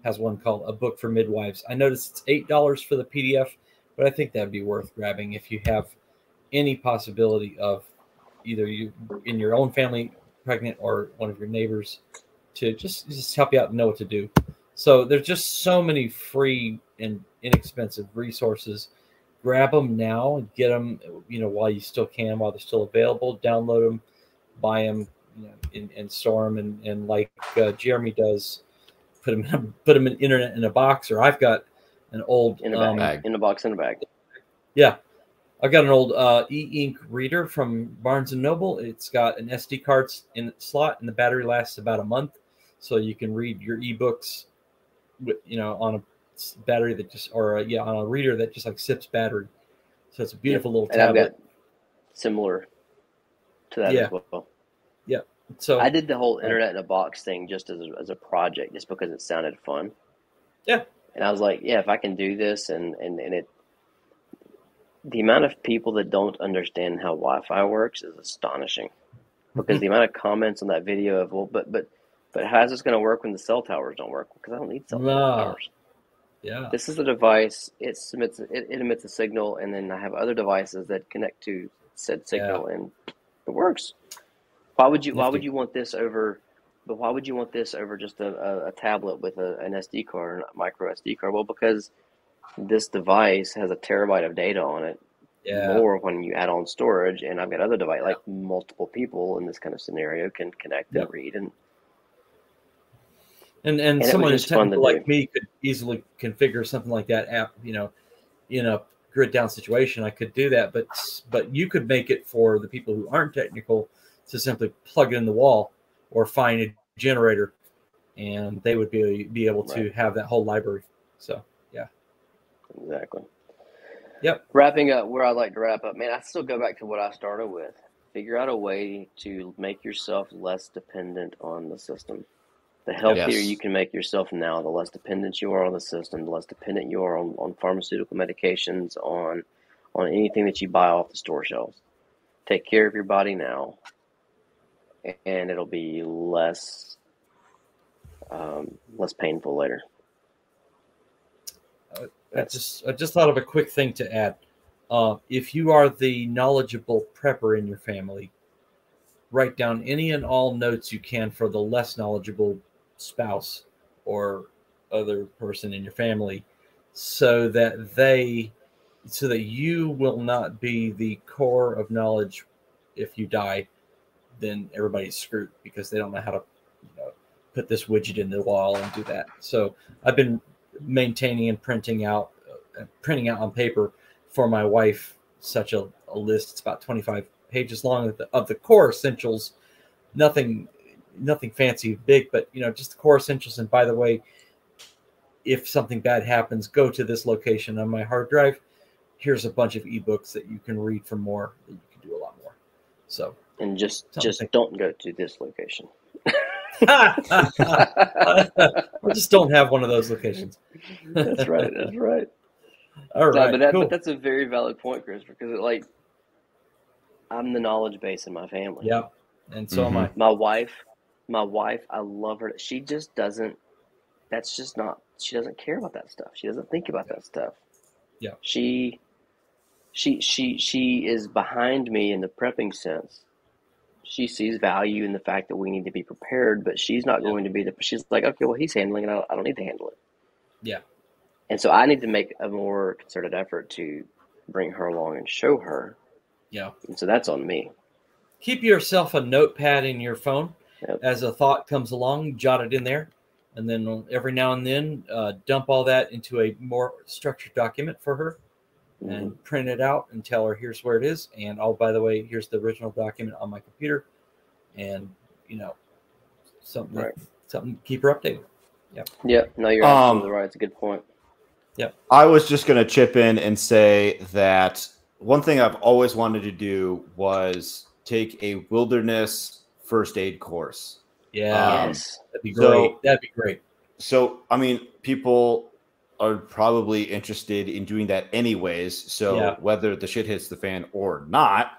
S2: has one called A Book for Midwives. I noticed it's $8 for the PDF, but I think that'd be worth grabbing if you have any possibility of either you in your own family pregnant or one of your neighbors to just help you out and know what to do. So there's just so many free and inexpensive resources. Grab them now and get them, while you still can, while they're still available. Download them, buy them, and store them. And like Jeremy does, put them in internet in a box. Or I've got an old
S3: in a bag. In a box in a bag.
S2: Yeah, I've got an old e-ink reader from Barnes & Noble. It's got an SD card in its slot, and the battery lasts about a month. So you can read your ebooks with, on a battery that just, on a reader that just like sips battery. So it's a beautiful little tablet.
S3: And I've got similar to that as well.
S2: Yeah. So
S3: I did the whole internet in a box thing just as a project, just because it sounded fun.
S2: Yeah.
S3: And I was like, if I can do this, and it, the amount of people that don't understand how Wi-Fi works is astonishing. Because the amount of comments on that video of, well, but how's this going to work when the cell towers don't work? Because I don't need cell towers.
S2: Yeah.
S3: This is the device. It emits a signal, and then I have other devices that connect to said signal, and it works. Why would you want this over? But why would you want this over just a tablet with an SD card, a micro SD card? Well, because this device has a terabyte of data on it. More when you add on storage, and I've got other devices, like multiple people in this kind of scenario can connect and read, and
S2: someone who's technical like me could easily configure something like that app, in a grid down situation. I could do that, but you could make it for the people who aren't technical to simply plug it in the wall or find a generator, and they would be able to have that whole library. So
S3: exactly.
S2: Yep.
S3: Wrapping up where I like to wrap up, man, I still go back to what I started with. Figure out a way to make yourself less dependent on the system. The healthier you can make yourself now, the less dependent you are on the system, the less dependent you are on pharmaceutical medications, on anything that you buy off the store shelves. Take care of your body now, and it'll be less painful later.
S2: I just thought of a quick thing to add. If you are the knowledgeable prepper in your family, write down any and all notes you can for the less knowledgeable spouse or other person in your family, so that you will not be the core of knowledge. If you die, then everybody's screwed because they don't know how to put this widget in the wall and do that. So I've been maintaining and printing out on paper for my wife such a list. It's about 25 pages long of the core essentials. Nothing fancy big, but just the core essentials. And by the way, if something bad happens, go to this location on my hard drive. Here's a bunch of ebooks that you can read for more. That you can do a lot more. So
S3: and just don't go to this location.
S2: We just don't have one of those locations.
S3: That's right.
S2: All right,
S3: but that's a very valid point, Chris, because I'm the knowledge base in my family.
S2: Yeah, and so am I.
S3: My wife, I love her. She just doesn't. That's just not. She doesn't care about that stuff. She doesn't think about that stuff.
S2: Yeah.
S3: She is behind me in the prepping sense. She sees value in the fact that we need to be prepared, but she's not going to be she's like, okay, well, he's handling it. I don't need to handle it.
S2: Yeah.
S3: And so I need to make a more concerted effort to bring her along and show her.
S2: Yeah.
S3: And so that's on me.
S2: Keep yourself a notepad in your phone.
S3: Yep.
S2: As a thought comes along, jot it in there. And then every now and then dump all that into a more structured document for her. And print it out and tell her here's where it is, and by the way, here's the original document on my computer, and something to keep her updated.
S3: Yeah, no, you're absolutely right. It's a good point.
S2: Yeah,
S1: I was just going to chip in and say that one thing I've always wanted to do was take a wilderness first aid course.
S2: Yeah, that'd be great. That'd be great.
S1: So, I mean, people are probably interested in doing that anyways. So whether the shit hits the fan or not,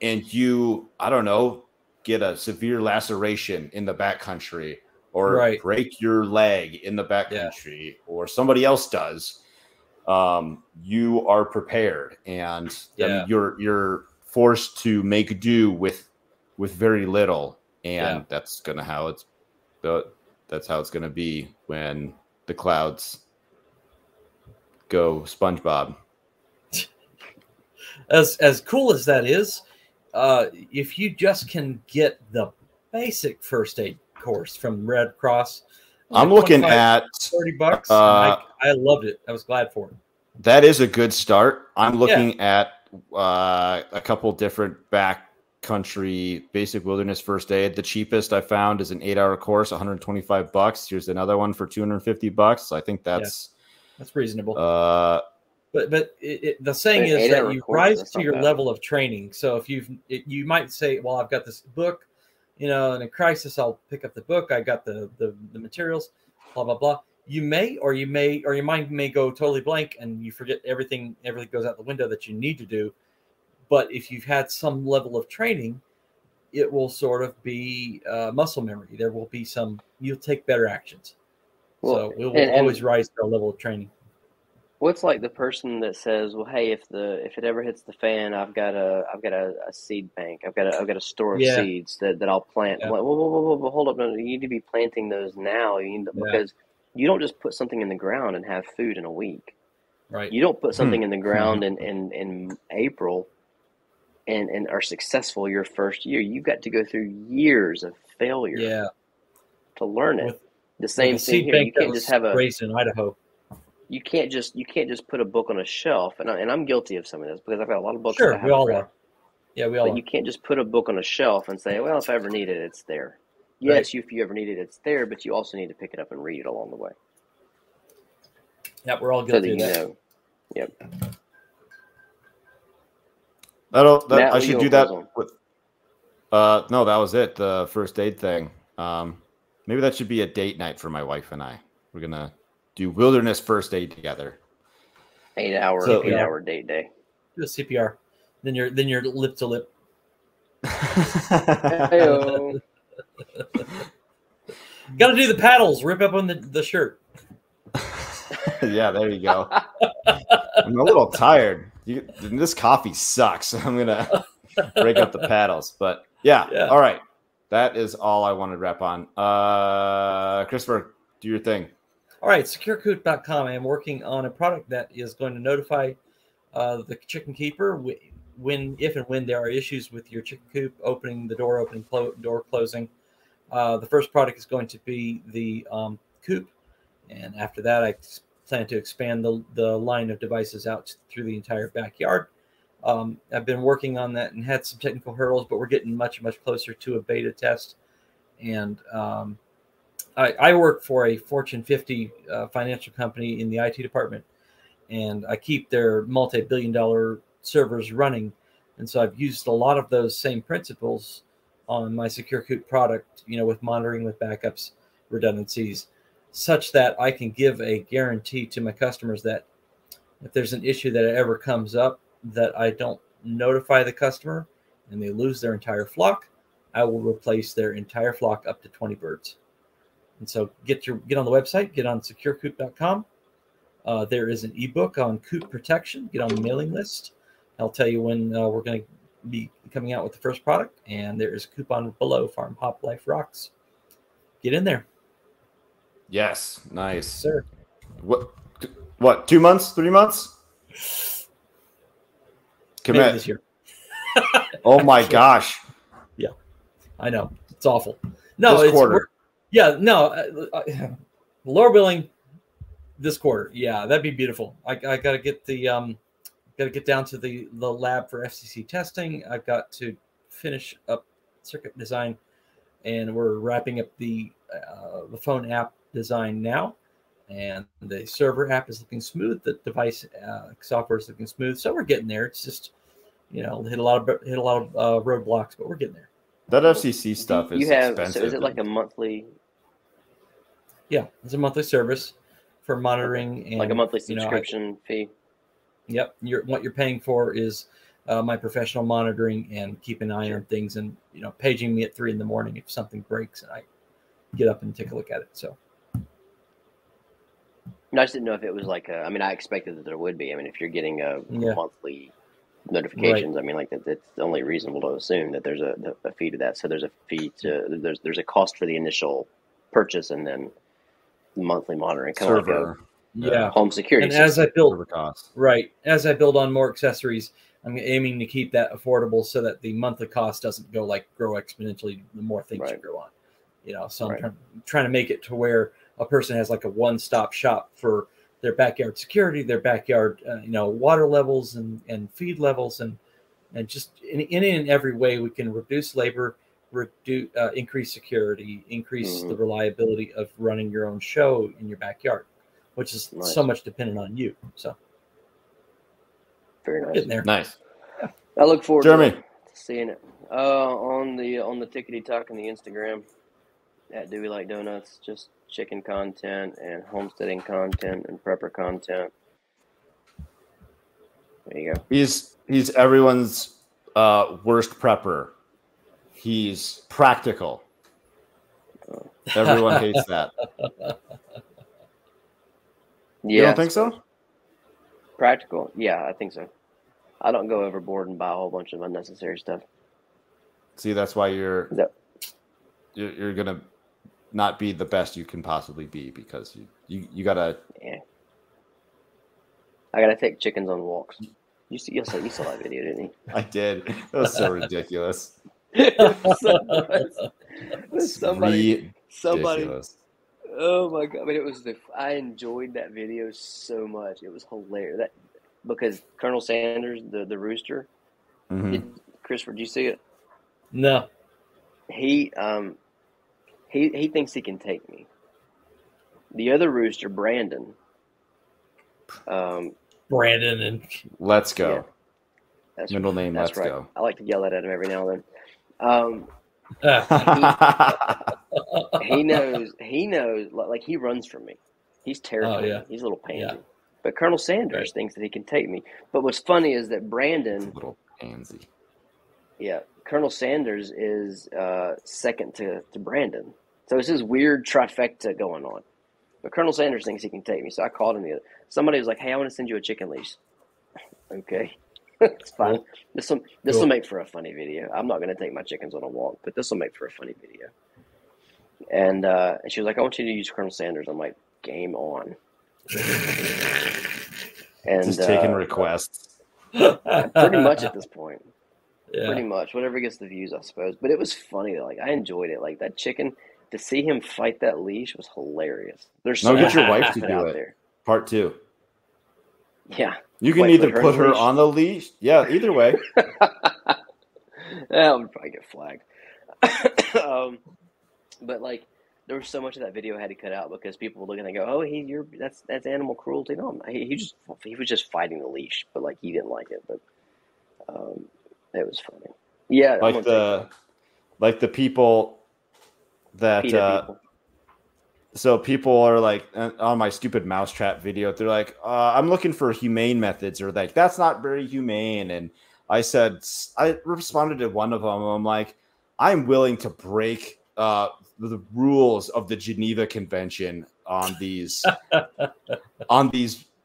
S1: and you, I don't know, get a severe laceration in the backcountry or break your leg in the backcountry or somebody else does, you are prepared, and I mean, you're forced to make do with very little. and that's how it's going to be when the clouds go SpongeBob.
S2: As cool as that is, if you just can get the basic first aid course from Red Cross,
S1: I'm looking at
S2: $30. I loved it. I was glad for it.
S1: That is a good start. I'm looking at a couple different backcountry basic wilderness first aid. The cheapest I found is an 8-hour course, $125. Here's another one for $250. I think that's
S2: reasonable. But the saying is that you rise to your level of training. So if you might say, well, I've got this book, in a crisis, I'll pick up the book. I got the materials, blah, blah, blah. You may, or your mind may go totally blank and you forget everything goes out the window that you need to do. But if you've had some level of training, it will sort of be muscle memory. There will be you'll take better actions. So we will always rise to our level of training.
S3: What's like the person that says, "Well, hey, if it ever hits the fan, I've got a seed bank. I've got a store of seeds that I'll plant."
S2: Yeah.
S3: Like, whoa, hold up! No, you need to be planting those now. Because you don't just put something in the ground and have food in a week.
S2: Right.
S3: You don't put something in the ground in April and are successful your first year. You've got to go through years of failure to learn it. The same thing here. You can't just have
S2: raised in Idaho.
S3: You can't just put a book on a shelf, and I'm guilty of some of this because I've got a lot of books.
S2: Sure, we all are. Yeah, we all are.
S3: But you can't just put a book on a shelf and say, well, if I ever need it, it's there. Yes, if you ever need it, it's there, but you also need to pick it up and read it along the way.
S2: Yeah, we're all guilty
S3: of that. Yep.
S1: I should do that with. No, that was it. The first aid thing. Maybe that should be a date night for my wife and I. We're gonna do wilderness first aid together.
S3: 8-hour date day.
S2: Do a CPR. Then you're lip to lip. Got to do the paddles. Rip up on the shirt.
S1: Yeah, there you go. I'm a little tired. This coffee sucks. I'm gonna break up the paddles. But yeah. All right. That is all I wanted to wrap on. Christopher, do your thing.
S2: All right, securecoop.com. I am working on a product that is going to notify the chicken keeper if and when there are issues with your chicken coop, door closing. The first product is going to be the coop, and after that, I plan to expand the line of devices out through the entire backyard. I've been working on that and had some technical hurdles, but we're getting much, much closer to a beta test. And I work for a Fortune 50 financial company in the IT department, and I keep their multi-billion-dollar servers running. And so I've used a lot of those same principles on my SecureCoop product, with monitoring, with backups, redundancies, such that I can give a guarantee to my customers that if there's an issue that ever comes up, that I don't notify the customer and they lose their entire flock, I will replace their entire flock up to 20 birds. And so get on the website, get on securecoop.com. There is an ebook on coop protection. Get on the mailing list. I'll tell you when we're going to be coming out with the first product. And there is a coupon below, Farm Hop Life Rocks. Get in there.
S1: Yes, nice.
S2: Sir.
S1: What, 2 months, 3 months? Commit.
S2: Maybe this year.
S1: Oh my gosh.
S2: Yeah, I know. It's awful. No,
S1: this quarter.
S2: Lower billing this quarter. Yeah, that'd be beautiful. I got to get down to the lab for FCC testing. I've got to finish up circuit design, and we're wrapping up the phone app design now. And the server app is looking smooth. The device software is looking smooth. So we're getting there. It's just, hit a lot of roadblocks, but we're getting there.
S1: That FCC stuff is expensive.
S3: So is it like a monthly?
S2: Yeah, it's a monthly service for monitoring and
S3: like a monthly subscription fee.
S2: Yep, what you're paying for is my professional monitoring and keep an eye on things, and paging me at 3 a.m. if something breaks, and I get up and take a look at it. So.
S3: I just didn't know if it was like I expected that there would be. If you're getting a monthly notifications. Right. I mean, like it's only reasonable to assume that there's a fee to that. So there's a fee to there's a cost for the initial purchase and then the monthly monitoring, kind of like a home security.
S2: And as I build, as I build on more accessories, I'm aiming to keep that affordable so that the monthly cost doesn't grow exponentially the more things you grow on. You know, so I'm trying to make it to where a person has like a one-stop shop for their backyard security, their backyard, water levels and feed levels, and just in every way we can reduce labor, increase security, increase the reliability of running your own show in your backyard, which is so much dependent on you. So
S3: very nice.
S2: Getting there.
S1: Nice.
S3: Yeah. I look forward
S1: Jeremy.
S3: to seeing it on the Tickety Talk and the Instagram at Do We Like Donuts. Just chicken content and homesteading content and prepper content. There you go.
S1: He's everyone's worst prepper. He's practical. Everyone hates that. You don't think so?
S3: Practical? Yeah, I think so. I don't go overboard and buy a whole bunch of unnecessary stuff.
S1: See, that's why you're gonna not be the best you can possibly be, because you gotta.
S3: Yeah. I gotta take chickens on walks. You saw that video, didn't you?
S1: I did. That was so ridiculous.
S3: Somebody. Oh my god! I mean, it was I enjoyed that video so much. It was hilarious. Because Colonel Sanders, the rooster, Christopher, did you see it?
S2: No.
S3: He thinks he can take me. The other rooster, Brandon.
S2: Brandon and
S1: Let's Go.
S3: Yeah, that's
S1: middle name.
S3: That's
S1: Let's
S3: right.
S1: Go.
S3: I like to yell at him every now and then. He knows. Like he runs from me. He's terrified.
S2: Oh, yeah.
S3: He's a little pansy.
S2: Yeah.
S3: But Colonel Sanders thinks that he can take me. But what's funny is that Brandon,
S1: Little pansy.
S3: Yeah, Colonel Sanders is second to Brandon. So it's this weird trifecta going on. But Colonel Sanders thinks he can take me. So I called him somebody was like, "Hey, I want to send you a chicken leash." Okay. It's fine.
S2: Cool.
S3: This will make for a funny video. I'm not going to take my chickens on a walk, but this will make for a funny video. And she was like, "I want you to use Colonel Sanders." I'm like, "Game on." And
S1: just taking requests.
S3: Pretty much at this point.
S2: Yeah.
S3: Pretty much. Whatever gets the views, I suppose. But it was funny though. Like I enjoyed it. Like that chicken, to see him fight that leash was hilarious. There's so
S1: get your
S3: much
S1: wife to do it.
S3: there.
S1: Part 2.
S3: Yeah.
S1: You can either put her on the leash. Yeah, either way.
S3: That would probably get flagged. But like, there was so much of that video I had to cut out because people would look and go, "Oh, that's animal cruelty." No, he was just fighting the leash, but like he didn't like it. But it was funny. Yeah,
S1: like the people that.
S3: People.
S1: So people are like on my stupid mousetrap video. They're like, "I'm looking for humane methods," or like, "That's not very humane." And I responded to one of them. I'm like, "I'm willing to break the rules of the Geneva Convention on these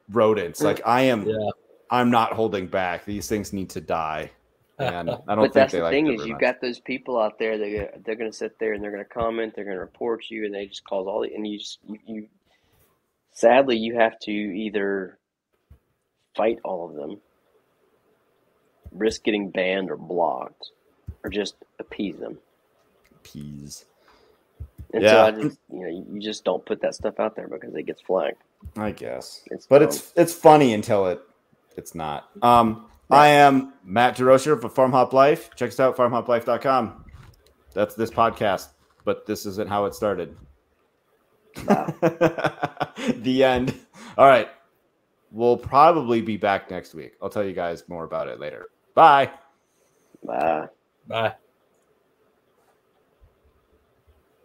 S1: rodents. Like I'm not holding back. These things need to die." And I don't think they like it. But that's the thing is,
S3: you've got those people out there that they're going to sit there and they're going to comment, they're going to report you, and they just cause all the. And you sadly you have to either fight all of them, risk getting banned or blocked, or just appease them. And so I just, you just don't put that stuff out there because it gets flagged.
S1: I guess, it's funny until it's not. I am Matt DeRocher of Farm Hop Life. Check us out, farmhoplife.com. That's this podcast, but this isn't how it started.
S3: Wow.
S1: The end. All right. We'll probably be back next week. I'll tell you guys more about it later. Bye.
S3: Bye.
S2: Bye.